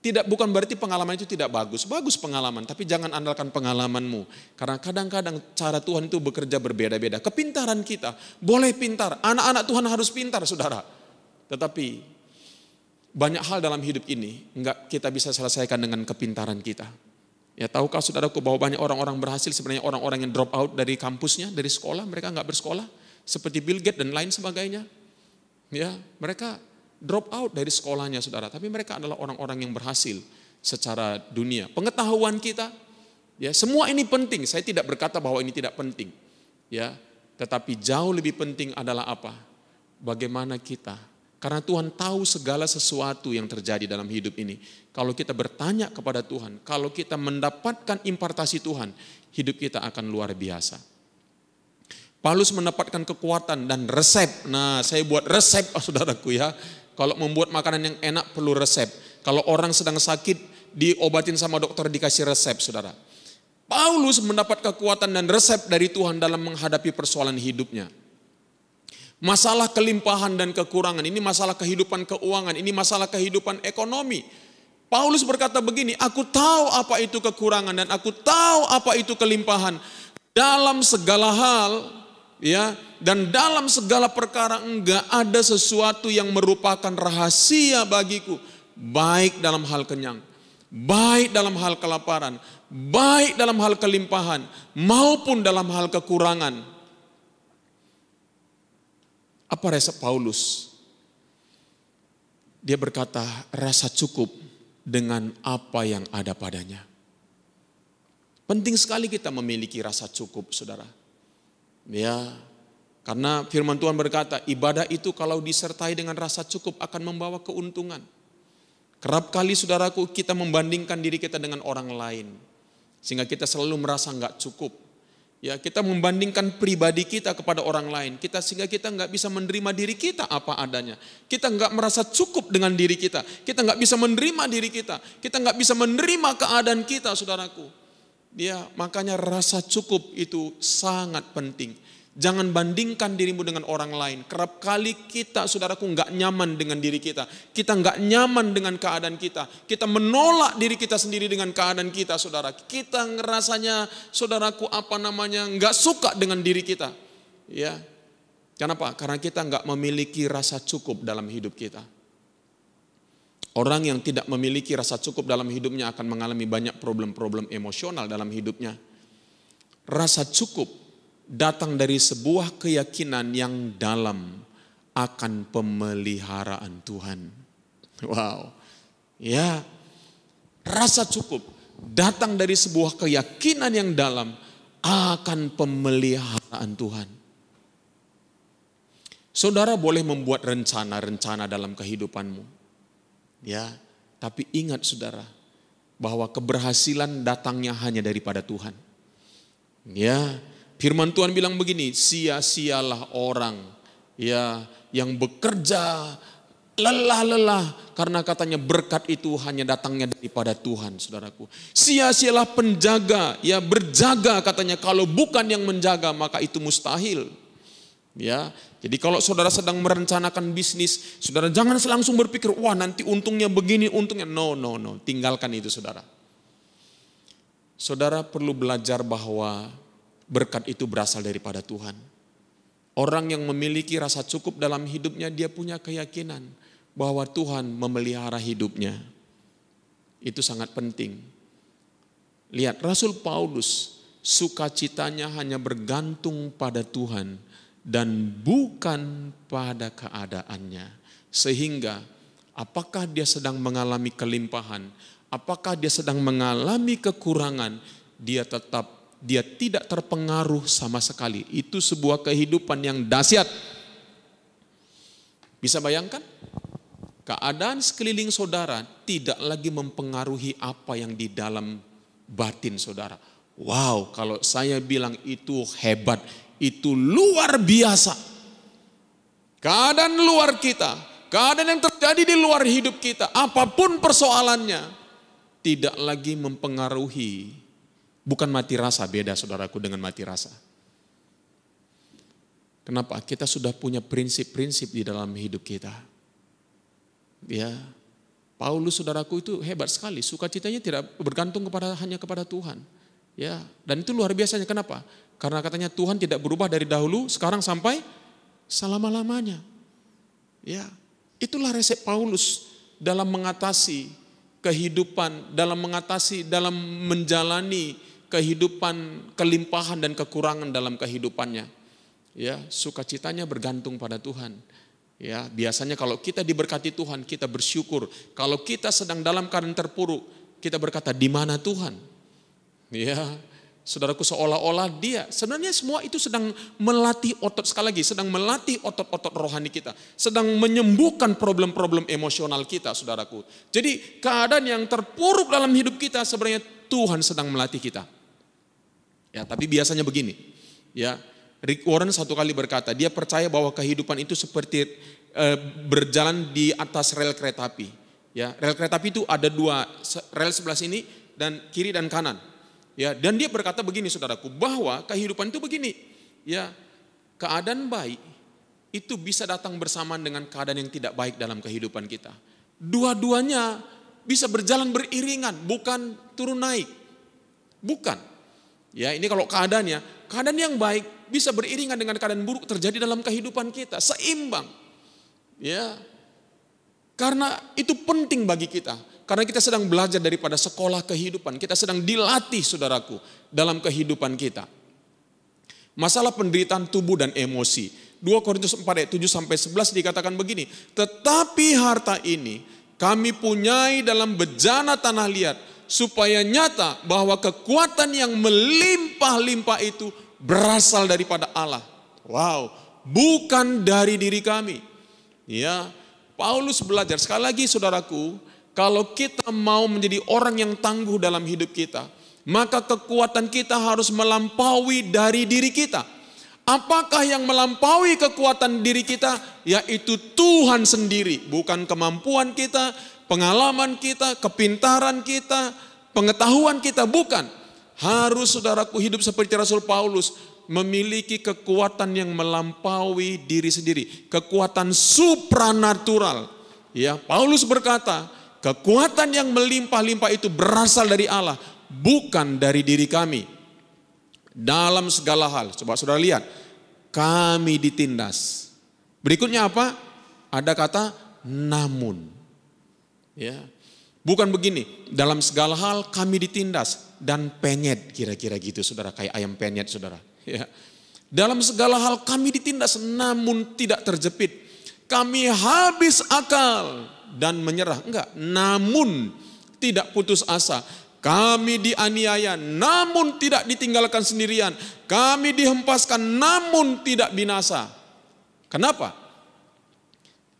Bukan berarti pengalaman itu tidak bagus. Bagus pengalaman, tapi jangan andalkan pengalamanmu. Karena kadang-kadang cara Tuhan itu bekerja berbeda-beda. Kepintaran kita, boleh pintar. Anak-anak Tuhan harus pintar, saudara. Tetapi banyak hal dalam hidup ini enggak kita bisa selesaikan dengan kepintaran kita. Ya, tahukah saudaraku bahwa banyak orang-orang berhasil sebenarnya orang-orang yang drop out dari kampusnya, dari sekolah. Mereka enggak bersekolah. Seperti Bill Gates dan lain sebagainya. Ya, mereka drop out dari sekolahnya, saudara. Tapi mereka adalah orang-orang yang berhasil secara dunia. Pengetahuan kita, ya, semua ini penting. Saya tidak berkata bahwa ini tidak penting, ya. Tetapi jauh lebih penting adalah apa? Bagaimana kita? Karena Tuhan tahu segala sesuatu yang terjadi dalam hidup ini. Kalau kita bertanya kepada Tuhan, kalau kita mendapatkan impartasi Tuhan, hidup kita akan luar biasa. Paulus mendapatkan kekuatan dan resep. Nah, saya buat resep, saudaraku, ya. Kalau membuat makanan yang enak perlu resep. Kalau orang sedang sakit diobatin sama dokter dikasih resep, saudara. Paulus mendapat kekuatan dan resep dari Tuhan dalam menghadapi persoalan hidupnya. Masalah kelimpahan dan kekurangan, ini masalah kehidupan keuangan, ini masalah kehidupan ekonomi. Paulus berkata begini, aku tahu apa itu kekurangan dan aku tahu apa itu kelimpahan. Dalam segala hal, ya, dan dalam segala perkara enggak ada sesuatu yang merupakan rahasia bagiku, baik dalam hal kenyang, baik dalam hal kelaparan, baik dalam hal kelimpahan, maupun dalam hal kekurangan. Apa resep Paulus? Dia berkata, rasa cukup dengan apa yang ada padanya. Penting sekali kita memiliki rasa cukup, saudara. Ya, karena firman Tuhan berkata, ibadah itu kalau disertai dengan rasa cukup akan membawa keuntungan. Kerap kali, saudaraku, kita membandingkan diri kita dengan orang lain, sehingga kita selalu merasa enggak cukup. Ya, kita membandingkan pribadi kita kepada orang lain, sehingga kita enggak bisa menerima diri kita apa adanya. Kita enggak merasa cukup dengan diri kita enggak bisa menerima diri kita enggak bisa menerima keadaan kita, saudaraku. Ya, makanya rasa cukup itu sangat penting. Jangan bandingkan dirimu dengan orang lain. Kerap kali kita, saudaraku, enggak nyaman dengan diri kita. Kita enggak nyaman dengan keadaan kita. Kita menolak diri kita sendiri dengan keadaan kita, saudara. Kita ngerasanya, saudaraku, enggak suka dengan diri kita. Ya. Kenapa? Karena kita enggak memiliki rasa cukup dalam hidup kita. Orang yang tidak memiliki rasa cukup dalam hidupnya akan mengalami banyak problem-problem emosional dalam hidupnya. Rasa cukup datang dari sebuah keyakinan yang dalam akan pemeliharaan Tuhan. Wow. Ya. Rasa cukup datang dari sebuah keyakinan yang dalam akan pemeliharaan Tuhan. Saudara boleh membuat rencana-rencana dalam kehidupanmu. Ya, tapi ingat, saudara, bahwa keberhasilan datangnya hanya daripada Tuhan. Ya, firman Tuhan bilang begini, sia-sialah orang, ya, yang bekerja lelah-lelah, karena katanya berkat itu hanya datangnya daripada Tuhan, saudaraku. Sia-sialah penjaga, ya, berjaga katanya, kalau bukan yang menjaga maka itu mustahil. Ya, jadi kalau saudara sedang merencanakan bisnis, saudara jangan langsung berpikir, wah nanti untungnya begini, untungnya. No, tinggalkan itu, saudara. Saudara perlu belajar bahwa berkat itu berasal daripada Tuhan. Orang yang memiliki rasa cukup dalam hidupnya, dia punya keyakinan bahwa Tuhan memelihara hidupnya. Itu sangat penting. Lihat, Rasul Paulus sukacitanya hanya bergantung pada Tuhan dan bukan pada keadaannya. Sehingga apakah dia sedang mengalami kelimpahan, apakah dia sedang mengalami kekurangan, dia tidak terpengaruh sama sekali. Itu sebuah kehidupan yang dahsyat. Bisa bayangkan? Keadaan sekeliling saudara tidak lagi mempengaruhi apa yang di dalam batin saudara. Wow, kalau saya bilang itu hebat, itu luar biasa. Keadaan luar kita, keadaan yang terjadi di luar hidup kita, apapun persoalannya, tidak lagi mempengaruhi. Bukan mati rasa, beda saudaraku dengan mati rasa. Kenapa? Kita sudah punya prinsip-prinsip di dalam hidup kita. Ya, Paulus saudaraku itu hebat sekali. Sukacitanya tidak bergantung hanya kepada Tuhan. Ya, dan itu luar biasanya. Kenapa? Karena katanya Tuhan tidak berubah dari dahulu, sekarang sampai selama-lamanya. Ya, itulah resep Paulus dalam mengatasi kehidupan, dalam menjalani kehidupan kelimpahan dan kekurangan dalam kehidupannya. Ya, sukacitanya bergantung pada Tuhan. Ya, biasanya kalau kita diberkati Tuhan, kita bersyukur. Kalau kita sedang dalam keadaan terpuruk, kita berkata, di mana Tuhan? Ya, saudaraku, seolah-olah dia, sebenarnya semua itu sedang melatih otot, sekali lagi, sedang melatih otot-otot rohani kita. Sedang menyembuhkan problem-problem emosional kita, saudaraku. Jadi keadaan yang terpuruk dalam hidup kita, sebenarnya Tuhan sedang melatih kita. Ya, tapi biasanya begini, ya. Rick Warren satu kali berkata, dia percaya bahwa kehidupan itu seperti berjalan di atas rel kereta api. Ya, rel kereta api itu ada dua, rel sebelah sini dan kiri dan kanan. Ya, dan dia berkata begini saudaraku, bahwa kehidupan itu begini. Ya, keadaan baik itu bisa datang bersamaan dengan keadaan yang tidak baik dalam kehidupan kita. Dua-duanya bisa berjalan beriringan, bukan turun naik. Bukan. Ya, ini kalau keadaannya, keadaan yang baik bisa beriringan dengan keadaan buruk terjadi dalam kehidupan kita, seimbang. Ya. Karena itu penting bagi kita. Karena kita sedang belajar daripada sekolah kehidupan, kita sedang dilatih saudaraku dalam kehidupan kita. Masalah penderitaan tubuh dan emosi. 2 Korintus 4 ayat 7 sampai 11 dikatakan begini, tetapi harta ini kami punyai dalam bejana tanah liat, supaya nyata bahwa kekuatan yang melimpah-limpah itu berasal daripada Allah. Wow, bukan dari diri kami. Ya, Paulus belajar, sekali lagi saudaraku, kalau kita mau menjadi orang yang tangguh dalam hidup kita, maka kekuatan kita harus melampaui dari diri kita. Apakah yang melampaui kekuatan diri kita? Yaitu Tuhan sendiri, bukan kemampuan kita, pengalaman kita, kepintaran kita, pengetahuan kita, bukan. Harus saudaraku hidup seperti Rasul Paulus, memiliki kekuatan yang melampaui diri sendiri, kekuatan supranatural. Ya, Paulus berkata, kekuatan yang melimpah-limpah itu berasal dari Allah, bukan dari diri kami. Dalam segala hal, coba saudara lihat, kami ditindas. Berikutnya apa? Ada kata namun. Ya. Bukan begini, dalam segala hal kami ditindas dan penyet, kira-kira gitu saudara, kayak ayam penyet saudara. Ya. Dalam segala hal kami ditindas namun tidak terjepit. Kami habis akal dan menyerah, enggak, namun tidak putus asa. Kami dianiaya namun tidak ditinggalkan sendirian. Kami dihempaskan namun tidak binasa. Kenapa?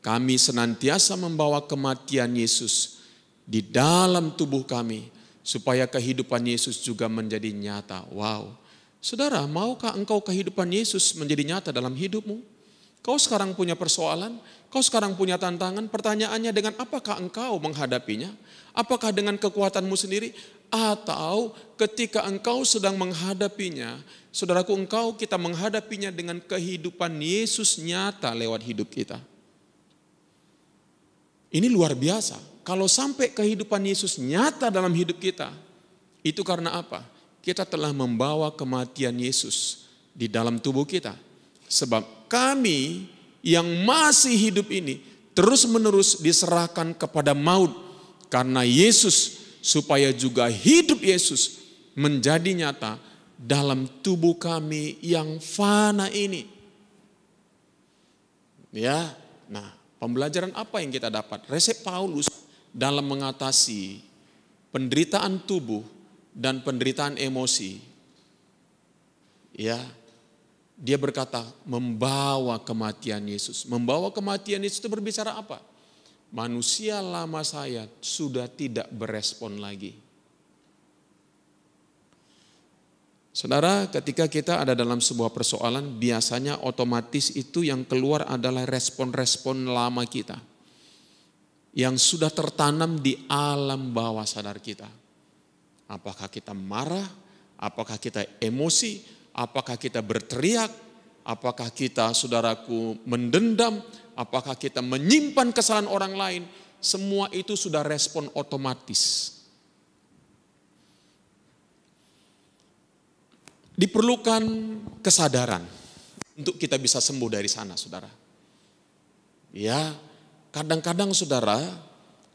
Kami senantiasa membawa kematian Yesus di dalam tubuh kami, supaya kehidupan Yesus juga menjadi nyata. Wow. Saudara, maukah engkau kehidupan Yesus menjadi nyata dalam hidupmu? Kau sekarang punya persoalan, kau sekarang punya tantangan, pertanyaannya dengan apakah engkau menghadapinya? Apakah dengan kekuatanmu sendiri? Atau ketika engkau sedang menghadapinya, saudaraku, kita menghadapinya dengan kehidupan Yesus nyata lewat hidup kita. Ini luar biasa. Kalau sampai kehidupan Yesus nyata dalam hidup kita, itu karena apa? Kita telah membawa kematian Yesus di dalam tubuh kita. Sebab kami yang masih hidup ini terus-menerus diserahkan kepada maut karena Yesus, supaya juga hidup Yesus menjadi nyata dalam tubuh kami yang fana ini. Ya, nah, pembelajaran apa yang kita dapat? Resep Paulus dalam mengatasi penderitaan tubuh dan penderitaan emosi. Ya, dia berkata membawa kematian Yesus. Membawa kematian Yesus itu berbicara apa? Manusia lama saya sudah tidak berespon lagi. Saudara, ketika kita ada dalam sebuah persoalan, biasanya otomatis itu yang keluar adalah respon-respon lama kita. Yang sudah tertanam di alam bawah sadar kita. Apakah kita marah? Apakah kita emosi? Apakah kita berteriak? Apakah kita, saudaraku, mendendam? Apakah kita menyimpan kesalahan orang lain? Semua itu sudah respon otomatis. Diperlukan kesadaran untuk kita bisa sembuh dari sana, saudara. Ya, kadang-kadang saudara,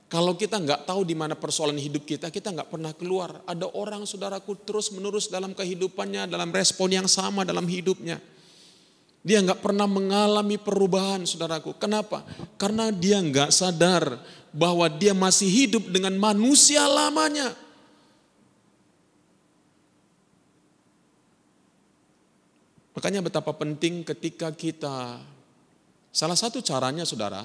kalau kita nggak tahu di mana persoalan hidup kita nggak pernah keluar. Ada orang, saudaraku, terus menerus dalam kehidupannya, dalam respon yang sama dalam hidupnya. Dia nggak pernah mengalami perubahan, saudaraku. Kenapa? Karena dia nggak sadar bahwa dia masih hidup dengan manusia lamanya. Makanya betapa penting ketika kita, salah satu caranya, saudara,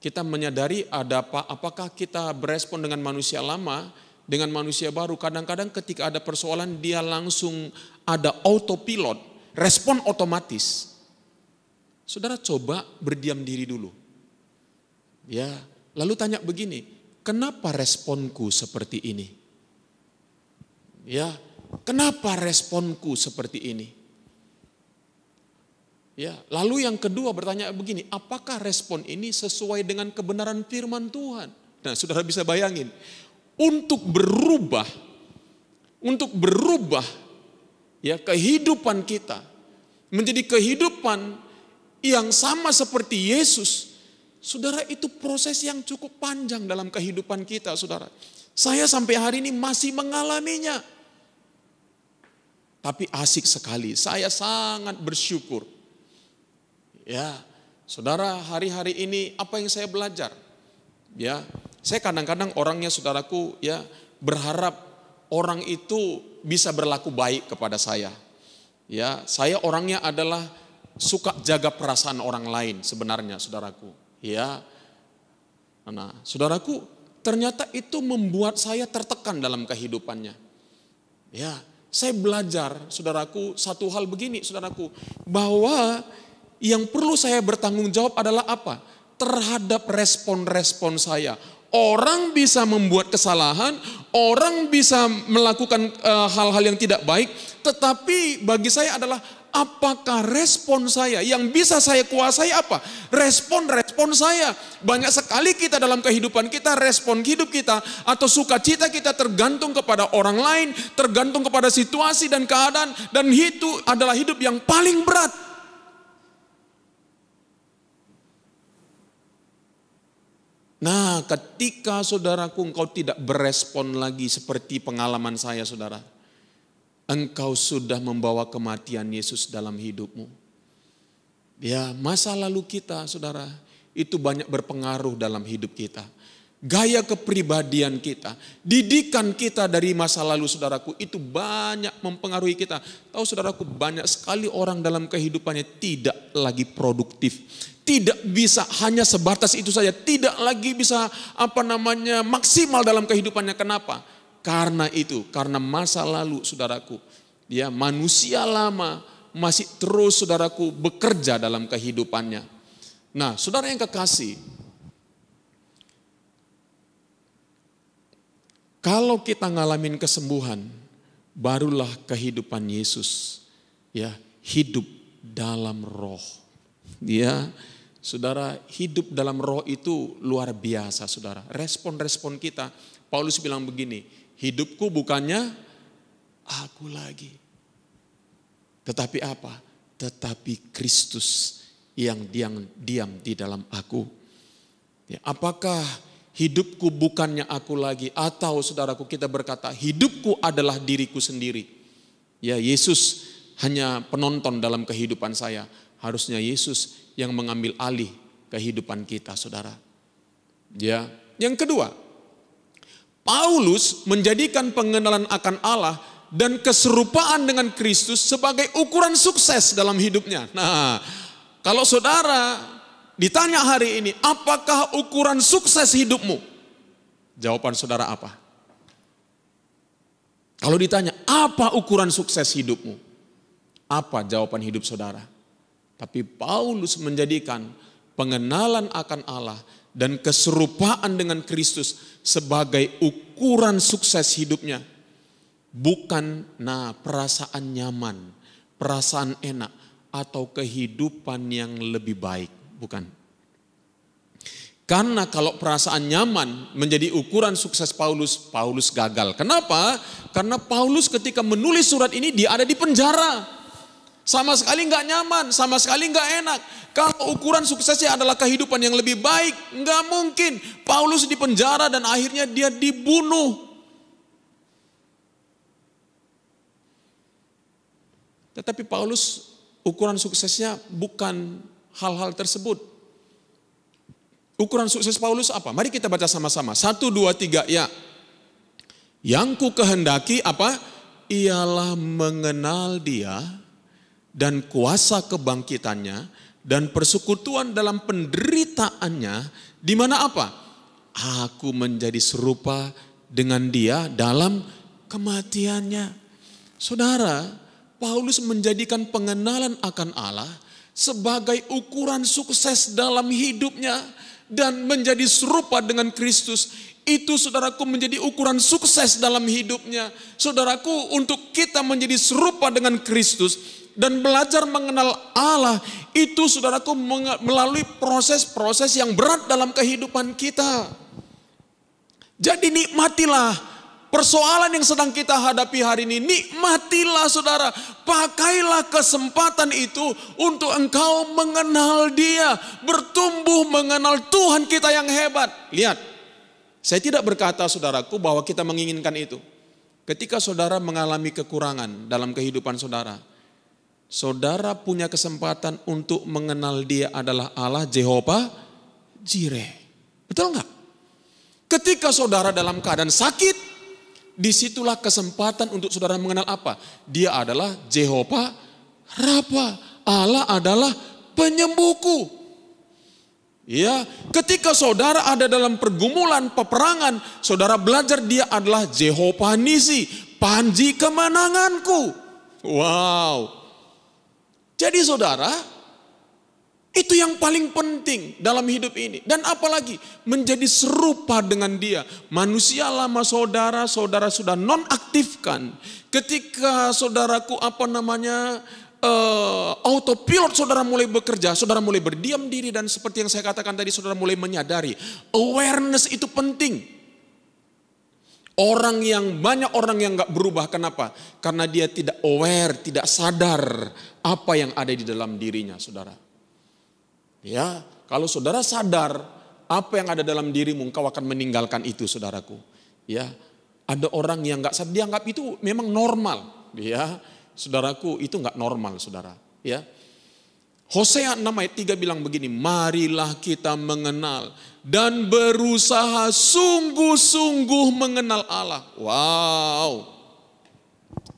kita menyadari ada apakah kita berespon dengan manusia lama, dengan manusia baru. Kadang-kadang ketika ada persoalan dia langsung ada autopilot, respon otomatis. Saudara coba berdiam diri dulu. Ya, lalu tanya begini, kenapa responku seperti ini? Ya, kenapa responku seperti ini? Ya, lalu yang kedua bertanya begini, apakah respon ini sesuai dengan kebenaran firman Tuhan? Nah, saudara bisa bayangin, untuk berubah ya kehidupan kita menjadi kehidupan yang sama seperti Yesus, saudara, itu proses yang cukup panjang dalam kehidupan kita, saudara. Saya sampai hari ini masih mengalaminya. Tapi asik sekali, saya sangat bersyukur. Ya, saudara, hari-hari ini apa yang saya belajar? Ya, saya kadang-kadang orangnya, saudaraku, ya, berharap orang itu bisa berlaku baik kepada saya. Ya, saya orangnya adalah suka jaga perasaan orang lain sebenarnya, saudaraku. Ya, nah, saudaraku, ternyata itu membuat saya tertekan dalam kehidupannya. Ya, saya belajar, saudaraku, satu hal begini, saudaraku, bahwa yang perlu saya bertanggung jawab adalah apa? Terhadap respon-respon saya. Orang bisa membuat kesalahan, orang bisa melakukan hal-hal yang tidak baik, tetapi bagi saya adalah apakah respon saya yang bisa saya kuasai apa? Respon-respon saya. Banyak sekali kita dalam kehidupan kita, respon hidup kita atau sukacita kita tergantung kepada orang lain, tergantung kepada situasi dan keadaan, dan itu adalah hidup yang paling berat. Nah, ketika saudaraku engkau tidak berespon lagi seperti pengalaman saya, saudara, engkau sudah membawa kematian Yesus dalam hidupmu. Ya, masa lalu kita, saudara, itu banyak berpengaruh dalam hidup kita. Gaya kepribadian kita, didikan kita dari masa lalu, saudaraku, itu banyak mempengaruhi kita. Tahu, saudaraku, banyak sekali orang dalam kehidupannya tidak lagi produktif. Tidak bisa hanya sebatas itu saja, tidak lagi bisa maksimal dalam kehidupannya. Kenapa? Karena itu, karena masa lalu, saudaraku, ya, manusia lama masih terus, saudaraku, bekerja dalam kehidupannya. Nah, saudara yang kekasih, kalau kita ngalamin kesembuhan, barulah kehidupan Yesus, ya, hidup dalam roh. Ya, saudara, hidup dalam roh itu luar biasa, saudara. Respon-respon kita, Paulus bilang begini, hidupku bukannya aku lagi. Tetapi apa? Tetapi Kristus yang diam di dalam aku. Ya, apakah hidupku bukannya aku lagi, atau saudaraku kita berkata hidupku adalah diriku sendiri. Ya, Yesus hanya penonton dalam kehidupan saya. Harusnya Yesus yang mengambil alih kehidupan kita, saudara. Ya, yang kedua, Paulus menjadikan pengenalan akan Allah dan keserupaan dengan Kristus sebagai ukuran sukses dalam hidupnya. Nah, kalau saudara ditanya hari ini, apakah ukuran sukses hidupmu? Jawaban saudara apa? Kalau ditanya, apa ukuran sukses hidupmu? Apa jawaban hidup saudara? Tapi Paulus menjadikan pengenalan akan Allah dan keserupaan dengan Kristus sebagai ukuran sukses hidupnya. Bukan perasaan nyaman, perasaan enak, atau kehidupan yang lebih baik. Bukan. Karena kalau perasaan nyaman menjadi ukuran sukses Paulus gagal. Kenapa? Karena Paulus ketika menulis surat ini dia ada di penjara. Sama sekali nggak nyaman, sama sekali nggak enak. Kalau ukuran suksesnya adalah kehidupan yang lebih baik, nggak mungkin. Paulus di penjara dan akhirnya dia dibunuh. Tetapi Paulus ukuran suksesnya bukan hal-hal tersebut. Ukuran sukses Paulus apa? Mari kita baca sama-sama. 1, 2, 3, ya. Yang ku kehendaki apa? Ialah mengenal dia dan kuasa kebangkitannya dan persekutuan dalam penderitaannya, di mana apa? Aku menjadi serupa dengan dia dalam kematiannya. Saudara, Paulus menjadikan pengenalan akan Allah sebagai ukuran sukses dalam hidupnya dan menjadi serupa dengan Kristus. Itu saudaraku menjadi ukuran sukses dalam hidupnya. Saudaraku, untuk kita menjadi serupa dengan Kristus dan belajar mengenal Allah, itu saudaraku melalui proses-proses yang berat dalam kehidupan kita. Jadi nikmatilah persoalan yang sedang kita hadapi hari ini. Nikmatilah saudara, pakailah kesempatan itu untuk engkau mengenal dia, bertumbuh mengenal Tuhan kita yang hebat. Lihat, saya tidak berkata saudaraku bahwa kita menginginkan itu. Ketika saudara mengalami kekurangan dalam kehidupan saudara, saudara punya kesempatan untuk mengenal dia adalah Allah Jehovah Jireh. Betul enggak? Ketika saudara dalam keadaan sakit, disitulah kesempatan untuk saudara mengenal apa? Dia adalah Jehovah Rafa. Allah adalah penyembuhku. Ya, ketika saudara ada dalam pergumulan, peperangan, saudara belajar dia adalah Jehovah Nisi, panji kemenanganku. Wow. Jadi saudara, itu yang paling penting dalam hidup ini. Dan apalagi menjadi serupa dengan dia. Manusia lama saudara sudah nonaktifkan. Ketika saudaraku autopilot saudara mulai bekerja, saudara mulai berdiam diri, dan seperti yang saya katakan tadi, saudara mulai menyadari awareness itu penting. Banyak orang yang gak berubah, kenapa? Karena dia tidak aware, tidak sadar apa yang ada di dalam dirinya, saudara. Ya, kalau saudara sadar apa yang ada dalam dirimu, engkau akan meninggalkan itu, saudaraku. Ya, ada orang yang gak sadar, dianggap itu memang normal. Ya, saudaraku, itu gak normal, saudara. Ya, Hosea 6 ayat 3 bilang begini, marilah kita mengenal dan berusaha sungguh-sungguh mengenal Allah. Wow,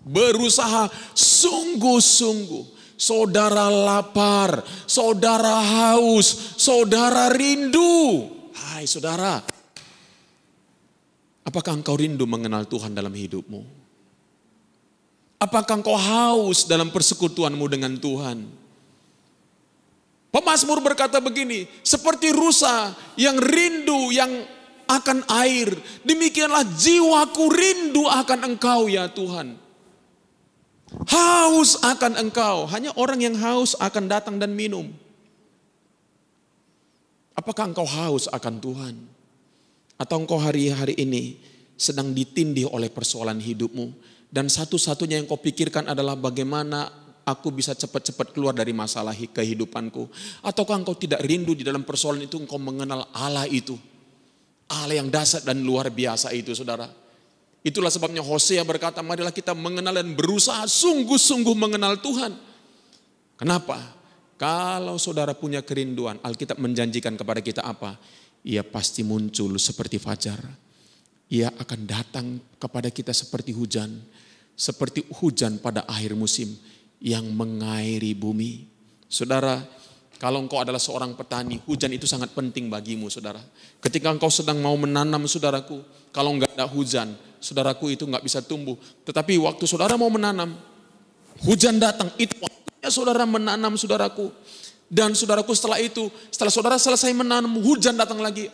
berusaha sungguh-sungguh. Saudara lapar, saudara haus, saudara rindu. Hai saudara, apakah engkau rindu mengenal Tuhan dalam hidupmu? Apakah engkau haus dalam persekutuanmu dengan Tuhan? Pemazmur berkata begini, seperti rusa yang rindu yang akan air, demikianlah jiwaku rindu akan engkau ya Tuhan. Haus akan engkau. Hanya orang yang haus akan datang dan minum. Apakah engkau haus akan Tuhan? Atau engkau hari-hari ini sedang ditindih oleh persoalan hidupmu, dan satu-satunya yang kau pikirkan adalah bagaimana aku bisa cepat-cepat keluar dari masalah kehidupanku? Ataukah engkau tidak rindu di dalam persoalan itu engkau mengenal Allah itu? Allah yang dahsyat dan luar biasa itu, saudara. Itulah sebabnya Hosea berkata, marilah kita mengenal dan berusaha sungguh-sungguh mengenal Tuhan. Kenapa? Kalau saudara punya kerinduan, Alkitab menjanjikan kepada kita apa? Ia pasti muncul seperti fajar. Ia akan datang kepada kita seperti hujan pada akhir musim yang mengairi bumi. Saudara, kalau engkau adalah seorang petani, hujan itu sangat penting bagimu, saudara. Ketika engkau sedang mau menanam, saudaraku, kalau enggak ada hujan, saudaraku, itu enggak bisa tumbuh. Tetapi waktu saudara mau menanam, hujan datang, itu waktunya saudara menanam, saudaraku. Dan saudaraku, setelah saudara selesai menanam, hujan datang lagi.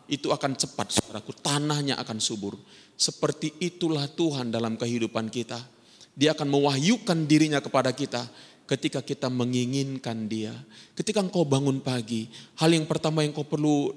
Itu akan cepat, saudaraku, tanahnya akan subur. Seperti itulah Tuhan dalam kehidupan kita. Dia akan mewahyukan dirinya kepada kita ketika kita menginginkan Dia. Ketika engkau bangun pagi, hal yang pertama yang kau perlu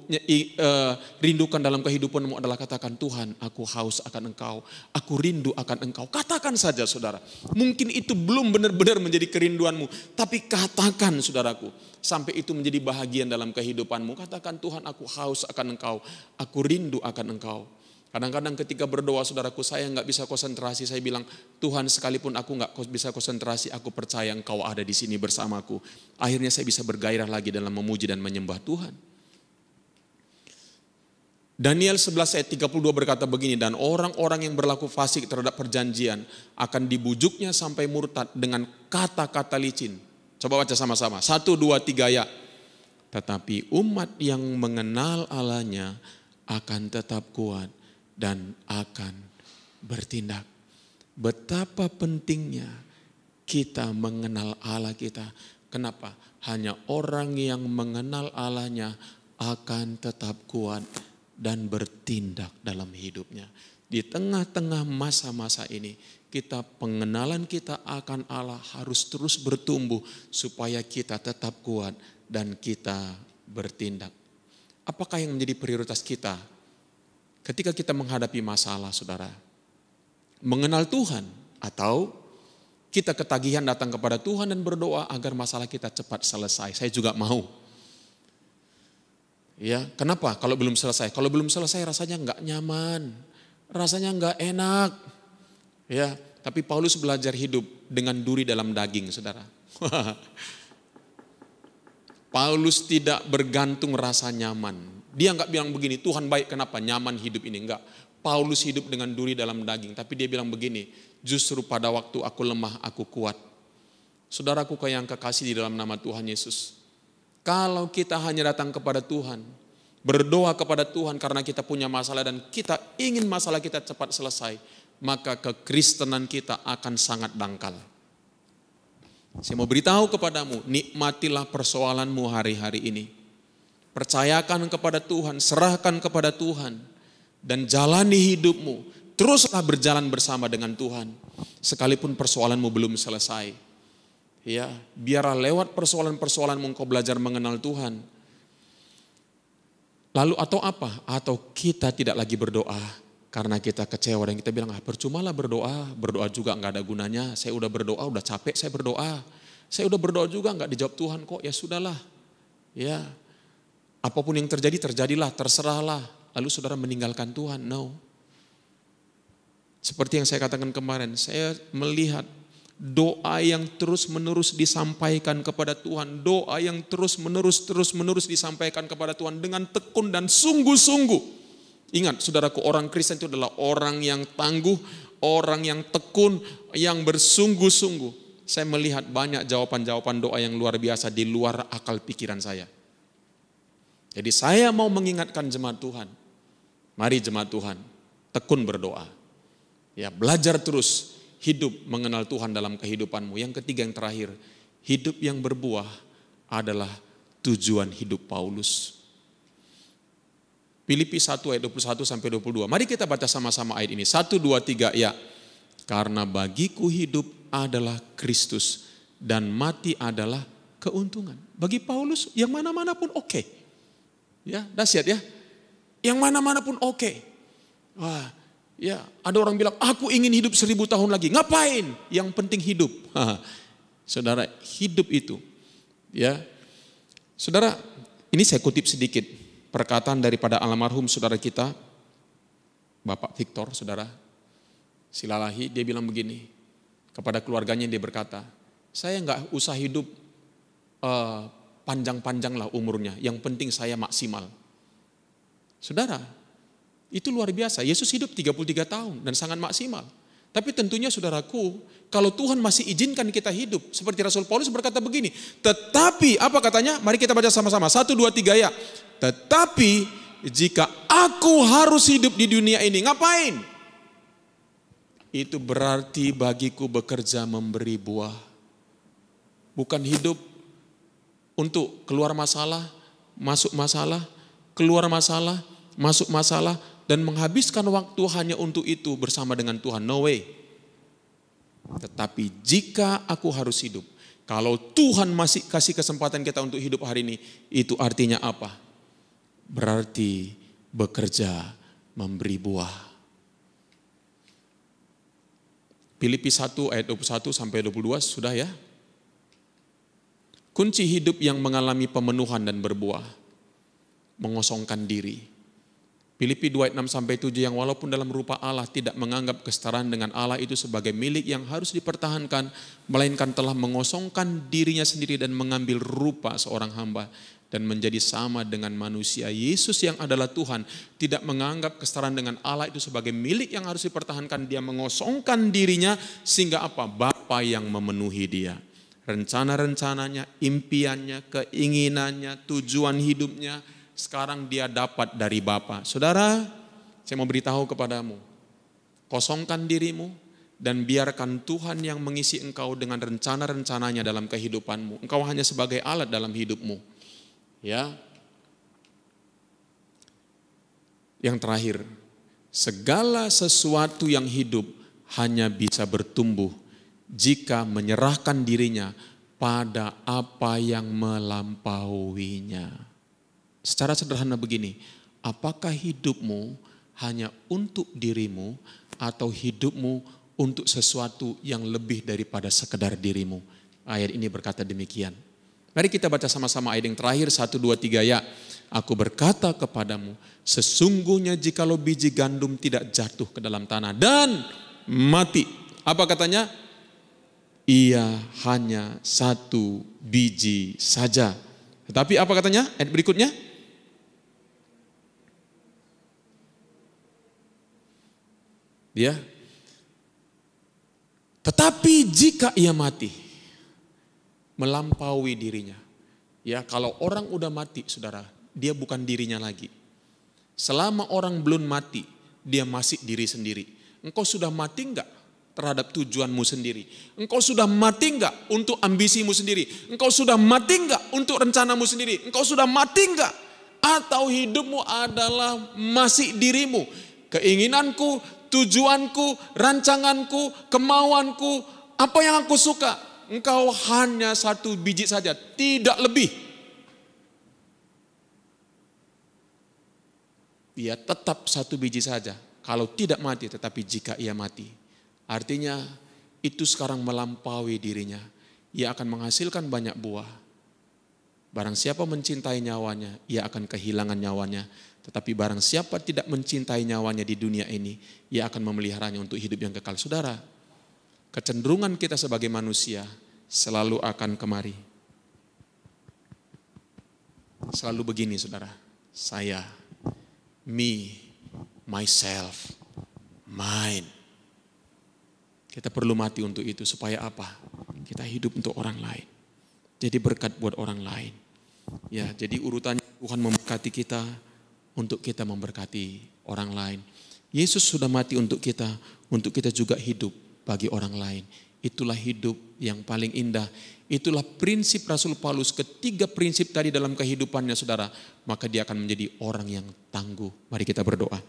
rindukan dalam kehidupanmu adalah katakan, Tuhan, aku haus akan Engkau, aku rindu akan Engkau. Katakan saja, saudara. Mungkin itu belum benar-benar menjadi kerinduanmu, tapi katakan, saudaraku, sampai itu menjadi bahagian dalam kehidupanmu. Katakan, Tuhan, aku haus akan Engkau, aku rindu akan Engkau. Kadang-kadang ketika berdoa, saudaraku, saya nggak bisa konsentrasi. Saya bilang, Tuhan, sekalipun aku nggak bisa konsentrasi, aku percaya Engkau ada di sini bersamaku. Akhirnya saya bisa bergairah lagi dalam memuji dan menyembah Tuhan. Daniel 11 ayat 32 berkata begini, dan orang-orang yang berlaku fasik terhadap perjanjian akan dibujuknya sampai murtad dengan kata-kata licin. Coba baca sama-sama. 1, 2, 3 ya. Tetapi umat yang mengenal Allahnya akan tetap kuat dan akan bertindak. Betapa pentingnya kita mengenal Allah kita. Kenapa? Hanya orang yang mengenal Allahnya akan tetap kuat dan bertindak dalam hidupnya. Di tengah-tengah masa-masa ini, pengenalan kita akan Allah harus terus bertumbuh supaya kita tetap kuat dan kita bertindak. Apakah yang menjadi prioritas kita ketika kita menghadapi masalah, saudara? Mengenal Tuhan atau kita ketagihan datang kepada Tuhan dan berdoa agar masalah kita cepat selesai? Saya juga mau. Ya, kenapa? Kalau belum selesai rasanya enggak nyaman, rasanya enggak enak. Ya, tapi Paulus belajar hidup dengan duri dalam daging, saudara. Paulus tidak bergantung rasa nyaman. Dia enggak bilang begini, Tuhan baik, kenapa nyaman hidup ini? Enggak. Paulus hidup dengan duri dalam daging. Tapi dia bilang begini, justru pada waktu aku lemah, aku kuat. Saudaraku yang kekasih di dalam nama Tuhan Yesus. Kalau kita hanya datang kepada Tuhan, berdoa kepada Tuhan karena kita punya masalah dan kita ingin masalah kita cepat selesai, maka kekristenan kita akan sangat dangkal. Saya mau beritahu kepadamu, nikmatilah persoalanmu hari-hari ini. Percayakan kepada Tuhan, serahkan kepada Tuhan, dan jalani hidupmu. Teruslah berjalan bersama dengan Tuhan, sekalipun persoalanmu belum selesai. Ya, biarlah lewat persoalan-persoalanmu engkau belajar mengenal Tuhan. Lalu atau apa? Atau kita tidak lagi berdoa karena kita kecewa dan kita bilang, percumalah berdoa juga enggak ada gunanya. Saya udah berdoa, udah capek saya berdoa. Saya udah berdoa juga enggak dijawab Tuhan kok, ya sudahlah. Ya, apapun yang terjadi, terjadilah, terserahlah. Lalu saudara meninggalkan Tuhan? No. Seperti yang saya katakan kemarin, saya melihat doa yang terus-menerus disampaikan kepada Tuhan. Doa yang terus-menerus disampaikan kepada Tuhan dengan tekun dan sungguh-sungguh. Ingat saudaraku, orang Kristen itu adalah orang yang tangguh, orang yang tekun, yang bersungguh-sungguh. Saya melihat banyak jawaban-jawaban doa yang luar biasa di luar akal pikiran saya. Jadi saya mau mengingatkan jemaat Tuhan. Mari jemaat Tuhan, tekun berdoa. Ya, belajar terus hidup mengenal Tuhan dalam kehidupanmu. Yang ketiga, yang terakhir, hidup yang berbuah adalah tujuan hidup Paulus. Filipi 1 ayat 21 sampai 22. Mari kita baca sama-sama ayat ini. 1, 2, 3 ya. Karena bagiku hidup adalah Kristus dan mati adalah keuntungan. Bagi Paulus yang mana-mana pun oke. Ya, dahsyat ya. Yang mana-mana pun oke. Wah, ya, ada orang bilang, aku ingin hidup 1000 tahun lagi. Ngapain? Yang penting hidup. Saudara, hidup itu, ya. Saudara, ini saya kutip sedikit perkataan daripada almarhum saudara kita, Bapak Victor, saudara Silalahi. Dia bilang begini, kepada keluarganya dia berkata, saya nggak usah hidup panjang-panjang lah umurnya, yang penting saya maksimal. Saudara, itu luar biasa. Yesus hidup 33 tahun dan sangat maksimal. Tapi tentunya saudaraku, kalau Tuhan masih izinkan kita hidup, seperti Rasul Paulus berkata begini, tetapi, apa katanya? Mari kita baca sama-sama, 1, 2, 3 ya. Tetapi jika aku harus hidup di dunia ini, ngapain? Itu berarti bagiku bekerja memberi buah. Bukan hidup untuk keluar masalah, masuk masalah, keluar masalah, masuk masalah, dan menghabiskan waktu hanya untuk itu bersama dengan Tuhan. No way. Tetapi jika aku harus hidup, kalau Tuhan masih kasih kesempatan kita untuk hidup hari ini, itu artinya apa? Berarti bekerja memberi buah. Filipi 1 ayat 21 sampai 22 sudah ya. Kunci hidup yang mengalami pemenuhan dan berbuah, mengosongkan diri. Filipi 2 ayat 6 sampai 7 yang walaupun dalam rupa Allah tidak menganggap kesetaraan dengan Allah itu sebagai milik yang harus dipertahankan, melainkan telah mengosongkan dirinya sendiri dan mengambil rupa seorang hamba dan menjadi sama dengan manusia. Yesus yang adalah Tuhan tidak menganggap kesetaraan dengan Allah itu sebagai milik yang harus dipertahankan. Dia mengosongkan dirinya sehingga apa? Bapa yang memenuhi dia. Rencana-rencananya, impiannya, keinginannya, tujuan hidupnya, sekarang dia dapat dari Bapa. Saudara, saya mau beritahu kepadamu, kosongkan dirimu dan biarkan Tuhan yang mengisi engkau dengan rencana-rencananya dalam kehidupanmu. Engkau hanya sebagai alat dalam hidupmu. Ya. Yang terakhir, segala sesuatu yang hidup hanya bisa bertumbuh jika menyerahkan dirinya pada apa yang melampauinya. Secara sederhana begini, apakah hidupmu hanya untuk dirimu atau hidupmu untuk sesuatu yang lebih daripada sekedar dirimu? Ayat ini berkata demikian. Mari kita baca sama-sama ayat yang terakhir, 1, 2, 3 ya. Aku berkata kepadamu, sesungguhnya jikalau biji gandum tidak jatuh ke dalam tanah dan mati. Apa katanya? Ia hanya satu biji saja. Tetapi apa katanya? Ayat berikutnya. Ya. Tetapi jika ia mati, melampaui dirinya. Ya, kalau orang udah mati, saudara, dia bukan dirinya lagi. Selama orang belum mati, dia masih diri sendiri. Engkau sudah mati enggak terhadap tujuanmu sendiri? Engkau sudah mati enggak untuk ambisimu sendiri? Engkau sudah mati enggak untuk rencanamu sendiri? Engkau sudah mati enggak? Atau hidupmu adalah masih dirimu? Keinginanku, tujuanku, rancanganku, kemauanku, apa yang aku suka. Engkau hanya satu biji saja, tidak lebih. Ia tetap satu biji saja. Kalau tidak mati, tetapi jika ia mati. Artinya itu sekarang melampaui dirinya. Ia akan menghasilkan banyak buah. Barang siapa mencintai nyawanya, ia akan kehilangan nyawanya. Tetapi barang siapa tidak mencintai nyawanya di dunia ini, ia akan memeliharanya untuk hidup yang kekal. Saudara, kecenderungan kita sebagai manusia selalu akan kemari. Selalu begini saudara, saya, me, myself, mine. Kita perlu mati untuk itu supaya apa? Kita hidup untuk orang lain. Jadi berkat buat orang lain. Ya, jadi urutannya Tuhan memberkati kita untuk kita memberkati orang lain. Yesus sudah mati untuk kita juga hidup bagi orang lain. Itulah hidup yang paling indah. Itulah prinsip Rasul Paulus. Ketiga prinsip tadi dalam kehidupannya saudara. Maka dia akan menjadi orang yang tangguh. Mari kita berdoa.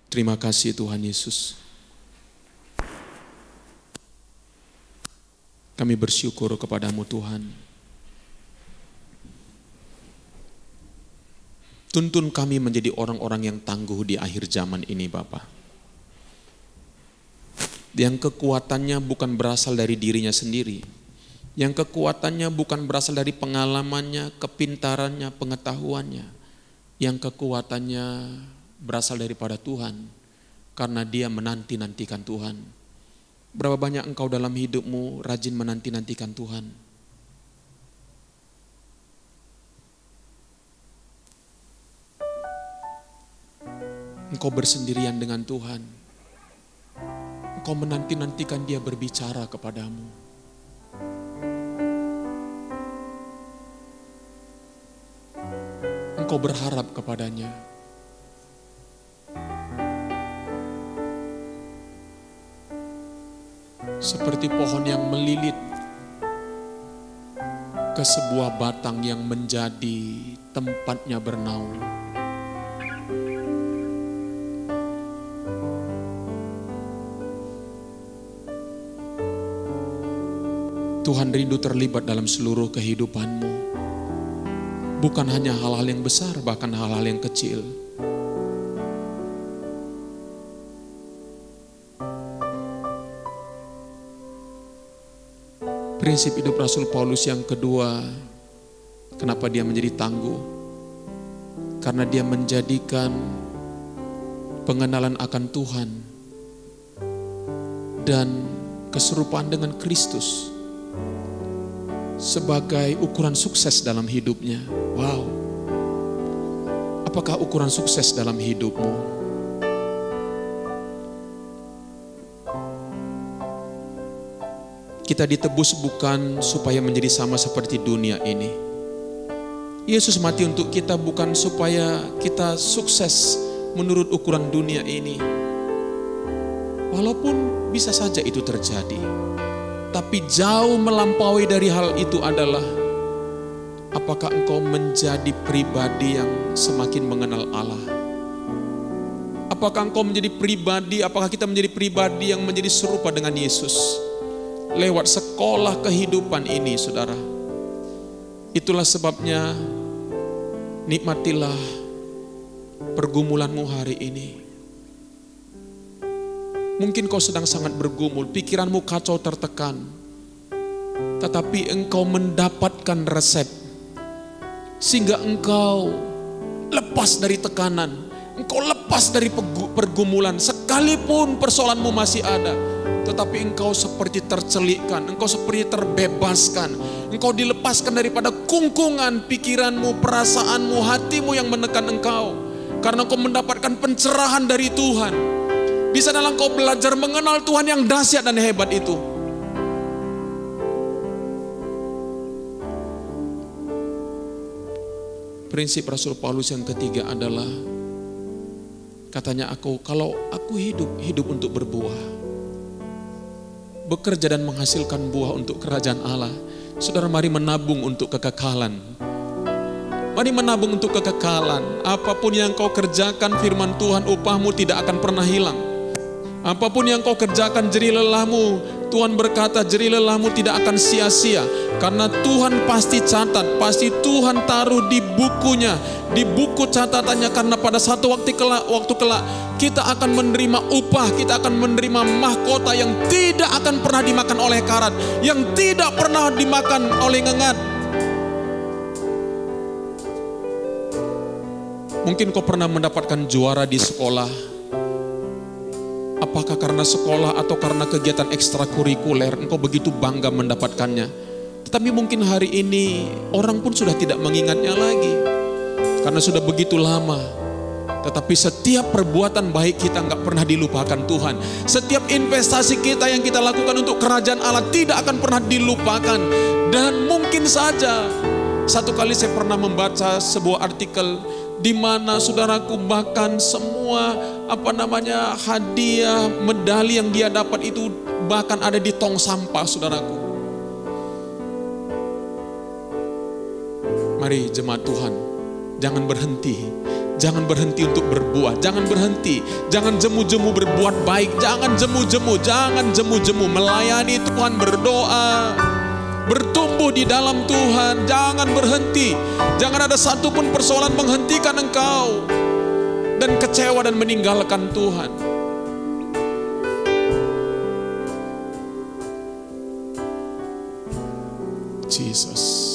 Terima kasih Tuhan Yesus. Kami bersyukur kepadamu Tuhan. Tuntun kami menjadi orang-orang yang tangguh di akhir zaman ini Bapa. Yang kekuatannya bukan berasal dari dirinya sendiri. Yang kekuatannya bukan berasal dari pengalamannya, kepintarannya, pengetahuannya. Yang kekuatannya berasal daripada Tuhan. Karena dia menanti-nantikan Tuhan. Berapa banyak engkau dalam hidupmu rajin menanti-nantikan Tuhan? Engkau bersendirian dengan Tuhan. Engkau menanti-nantikan Dia berbicara kepadamu. Engkau berharap kepadanya. Seperti pohon yang melilit ke sebuah batang yang menjadi tempatnya bernaung. Tuhan rindu terlibat dalam seluruh kehidupanmu. Bukan hanya hal-hal yang besar, bahkan hal-hal yang kecil. Prinsip hidup Rasul Paulus yang kedua, kenapa dia menjadi tangguh? Karena dia menjadikan pengenalan akan Tuhan dan keserupaan dengan Kristus sebagai ukuran sukses dalam hidupnya. Wow. Apakah ukuran sukses dalam hidupmu? Kita ditebus bukan supaya menjadi sama seperti dunia ini. Yesus mati untuk kita bukan supaya kita sukses menurut ukuran dunia ini. Walaupun bisa saja itu terjadi. Tapi jauh melampaui dari hal itu adalah apakah engkau menjadi pribadi yang semakin mengenal Allah? Apakah engkau menjadi pribadi, apakah kita menjadi pribadi yang menjadi serupa dengan Yesus? Lewat sekolah kehidupan ini, saudara. Itulah sebabnya nikmatilah pergumulanmu hari ini. Mungkin kau sedang sangat bergumul, pikiranmu kacau tertekan. Tetapi engkau mendapatkan resep. Sehingga engkau lepas dari tekanan. Engkau lepas dari pergumulan. Sekalipun persoalanmu masih ada. Tetapi engkau seperti tercelikkan. Engkau seperti terbebaskan. Engkau dilepaskan daripada kungkungan pikiranmu, perasaanmu, hatimu yang menekan engkau. Karena engkau mendapatkan pencerahan dari Tuhan. Di sanalah engkau belajar mengenal Tuhan yang dahsyat dan hebat itu. Prinsip Rasul Paulus yang ketiga adalah, katanya kalau aku hidup untuk berbuah. Bekerja dan menghasilkan buah untuk kerajaan Allah. Saudara, mari menabung untuk kekekalan. Mari menabung untuk kekekalan. Apapun yang kau kerjakan, firman Tuhan, upahmu tidak akan pernah hilang. Apapun yang kau kerjakan, jerih lelahmu, Tuhan berkata jerih lelahmu tidak akan sia-sia. Karena Tuhan pasti catat, pasti Tuhan taruh di bukunya, di buku catatannya. Karena pada satu waktu kelak kita akan menerima upah, kita akan menerima mahkota yang tidak akan pernah dimakan oleh karat, yang tidak pernah dimakan oleh ngengat. Mungkin kau pernah mendapatkan juara di sekolah. Apakah karena sekolah atau karena kegiatan ekstrakurikuler engkau begitu bangga mendapatkannya. Tetapi mungkin hari ini orang pun sudah tidak mengingatnya lagi. Karena sudah begitu lama. Tetapi setiap perbuatan baik kita enggak pernah dilupakan Tuhan. Setiap investasi kita yang kita lakukan untuk kerajaan Allah tidak akan pernah dilupakan. Dan mungkin saja satu kali saya pernah membaca sebuah artikel di mana saudaraku bahkan semua hadiah, medali yang dia dapat itu bahkan ada di tong sampah, saudaraku. Mari jemaat Tuhan, jangan berhenti. Jangan berhenti untuk berbuah, jangan berhenti. Jangan jemu-jemu berbuat baik, jangan jemu-jemu melayani Tuhan, berdoa, bertumbuh tumbuh di dalam Tuhan. Jangan berhenti. Jangan ada satupun persoalan menghentikan engkau dan kecewa dan meninggalkan Tuhan. Jesus.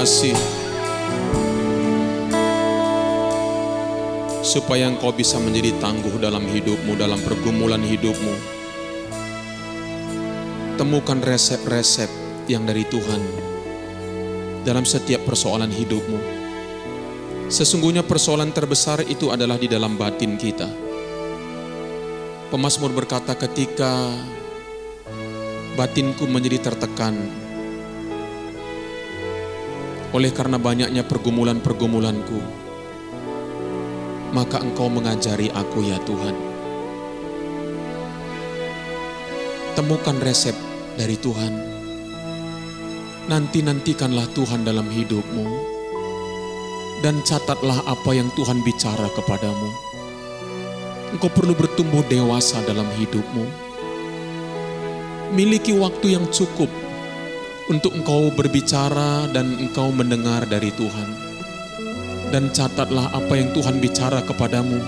kasih, supaya engkau bisa menjadi tangguh dalam hidupmu, dalam pergumulan hidupmu. Temukan resep-resep yang dari Tuhan dalam setiap persoalan hidupmu. Sesungguhnya persoalan terbesar itu adalah di dalam batin kita. Pemazmur berkata, ketika batinku menjadi tertekan oleh karena banyaknya pergumulan-pergumulanku, maka Engkau mengajari aku ya Tuhan. Temukan resep dari Tuhan. Nanti-nantikanlah Tuhan dalam hidupmu. Dan catatlah apa yang Tuhan bicara kepadamu. Engkau perlu bertumbuh dewasa dalam hidupmu. Miliki waktu yang cukup untuk engkau berbicara dan engkau mendengar dari Tuhan. Dan catatlah apa yang Tuhan bicara kepadamu.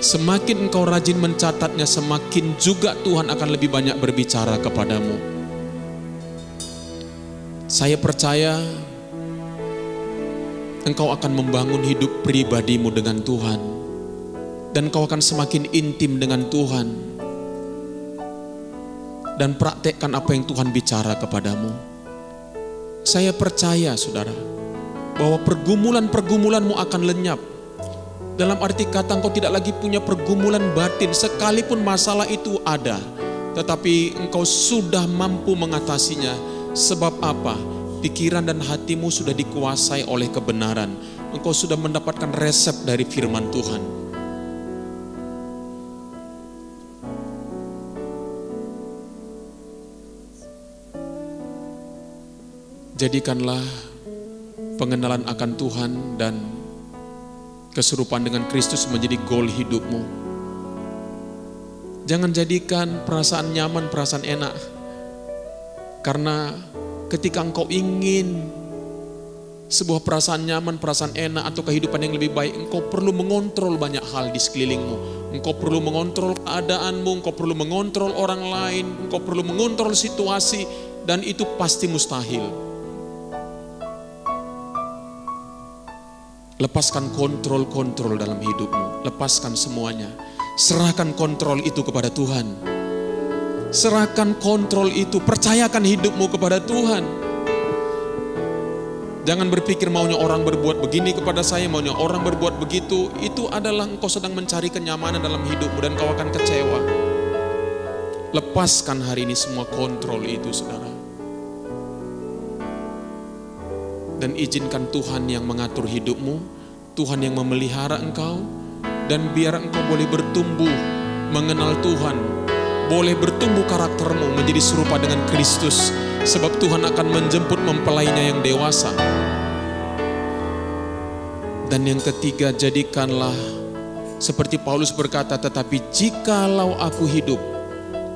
Semakin engkau rajin mencatatnya, semakin juga Tuhan akan lebih banyak berbicara kepadamu. Saya percaya engkau akan membangun hidup pribadimu dengan Tuhan. Dan engkau akan semakin intim dengan Tuhan. Dan praktekkan apa yang Tuhan bicara kepadamu. Saya percaya saudara, bahwa pergumulan-pergumulanmu akan lenyap. Dalam arti kata engkau tidak lagi punya pergumulan batin, sekalipun masalah itu ada. Tetapi engkau sudah mampu mengatasinya. Sebab apa? Pikiran dan hatimu sudah dikuasai oleh kebenaran. Engkau sudah mendapatkan resep dari firman Tuhan. Jadikanlah pengenalan akan Tuhan dan keserupaan dengan Kristus menjadi goal hidupmu. Jangan jadikan perasaan nyaman, perasaan enak. Karena ketika engkau ingin sebuah perasaan nyaman, perasaan enak atau kehidupan yang lebih baik, engkau perlu mengontrol banyak hal di sekelilingmu. Engkau perlu mengontrol keadaanmu, engkau perlu mengontrol orang lain, engkau perlu mengontrol situasi, dan itu pasti mustahil. Lepaskan kontrol-kontrol dalam hidupmu. Lepaskan semuanya. Serahkan kontrol itu kepada Tuhan. Serahkan kontrol itu. Percayakan hidupmu kepada Tuhan. Jangan berpikir maunya orang berbuat begini kepada saya, maunya orang berbuat begitu. Itu adalah engkau sedang mencari kenyamanan dalam hidupmu dan kau akan kecewa. Lepaskan hari ini semua kontrol itu, saudara. Dan izinkan Tuhan yang mengatur hidupmu, Tuhan yang memelihara engkau, dan biar engkau boleh bertumbuh mengenal Tuhan, boleh bertumbuh karaktermu menjadi serupa dengan Kristus, sebab Tuhan akan menjemput mempelainya yang dewasa. Dan yang ketiga, jadikanlah seperti Paulus berkata, tetapi jikalau aku hidup,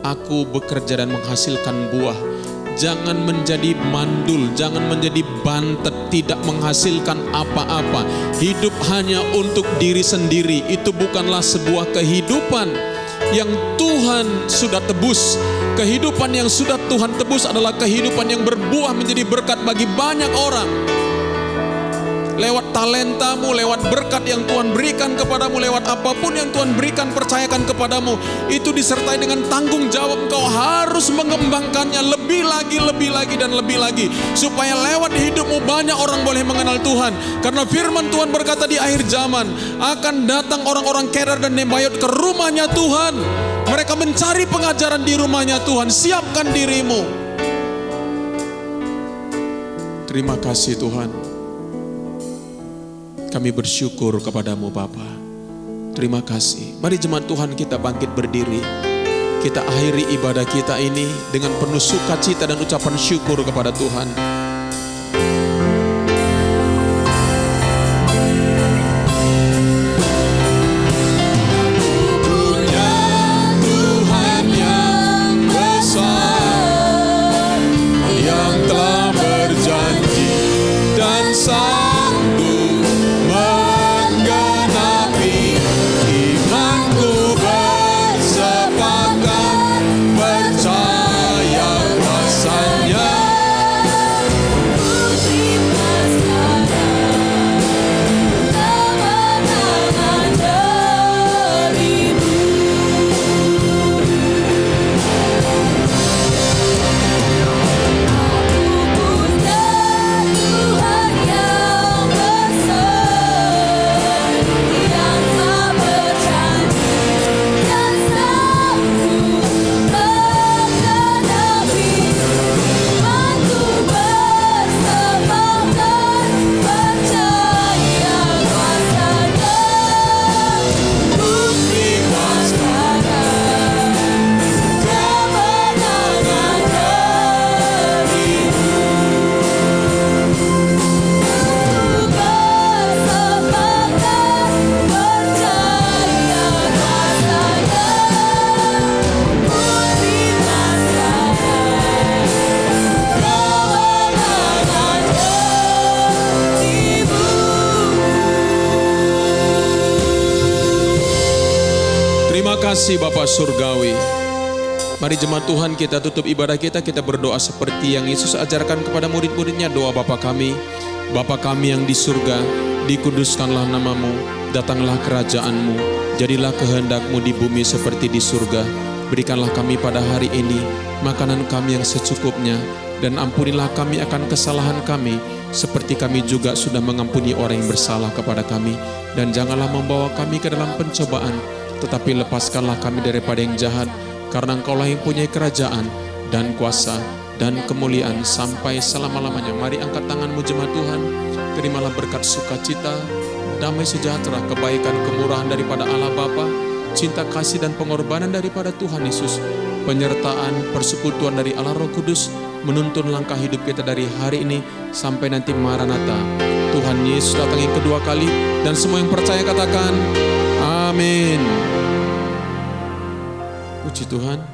aku bekerja dan menghasilkan buah. Jangan menjadi mandul, jangan menjadi bantet, tidak menghasilkan apa-apa. Hidup hanya untuk diri sendiri, itu bukanlah sebuah kehidupan yang Tuhan sudah tebus. Kehidupan yang sudah Tuhan tebus adalah kehidupan yang berbuah menjadi berkat bagi banyak orang. Lewat talentamu, lewat berkat yang Tuhan berikan kepadamu, lewat apapun yang Tuhan berikan, percayakan kepadamu, itu disertai dengan tanggung jawab. Engkau harus mengembangkannya lebih lagi, dan lebih lagi. Supaya lewat hidupmu banyak orang boleh mengenal Tuhan. Karena firman Tuhan berkata di akhir zaman, akan datang orang-orang Kedar dan Nebayot ke rumahnya Tuhan. Mereka mencari pengajaran di rumahnya Tuhan. Siapkan dirimu. Terima kasih Tuhan. Kami bersyukur kepadamu Bapa. Terima kasih. Mari jemaat Tuhan kita bangkit berdiri. Kita akhiri ibadah kita ini dengan penuh sukacita dan ucapan syukur kepada Tuhan. Tuhan yang besar, yang telah berjanji dan Terima kasih Bapa Surgawi. Mari jemaat Tuhan kita tutup ibadah kita berdoa seperti yang Yesus ajarkan kepada murid-muridnya. Doa Bapa kami yang di surga, dikuduskanlah namamu, datanglah kerajaanmu, jadilah kehendakmu di bumi seperti di surga. Berikanlah kami pada hari ini makanan kami yang secukupnya, dan ampunilah kami akan kesalahan kami, seperti kami juga sudah mengampuni orang yang bersalah kepada kami. Dan janganlah membawa kami ke dalam pencobaan, tetapi lepaskanlah kami daripada yang jahat, karena Engkaulah yang punya kerajaan dan kuasa dan kemuliaan sampai selama-lamanya. Mari angkat tanganmu jemaat Tuhan, terimalah berkat sukacita, damai sejahtera, kebaikan, kemurahan daripada Allah Bapa, cinta kasih dan pengorbanan daripada Tuhan Yesus, penyertaan persekutuan dari Allah Roh Kudus, menuntun langkah hidup kita dari hari ini sampai nanti Maranatha. Tuhan Yesus datang yang kedua kali, dan semua yang percaya katakan amin. Puji Tuhan.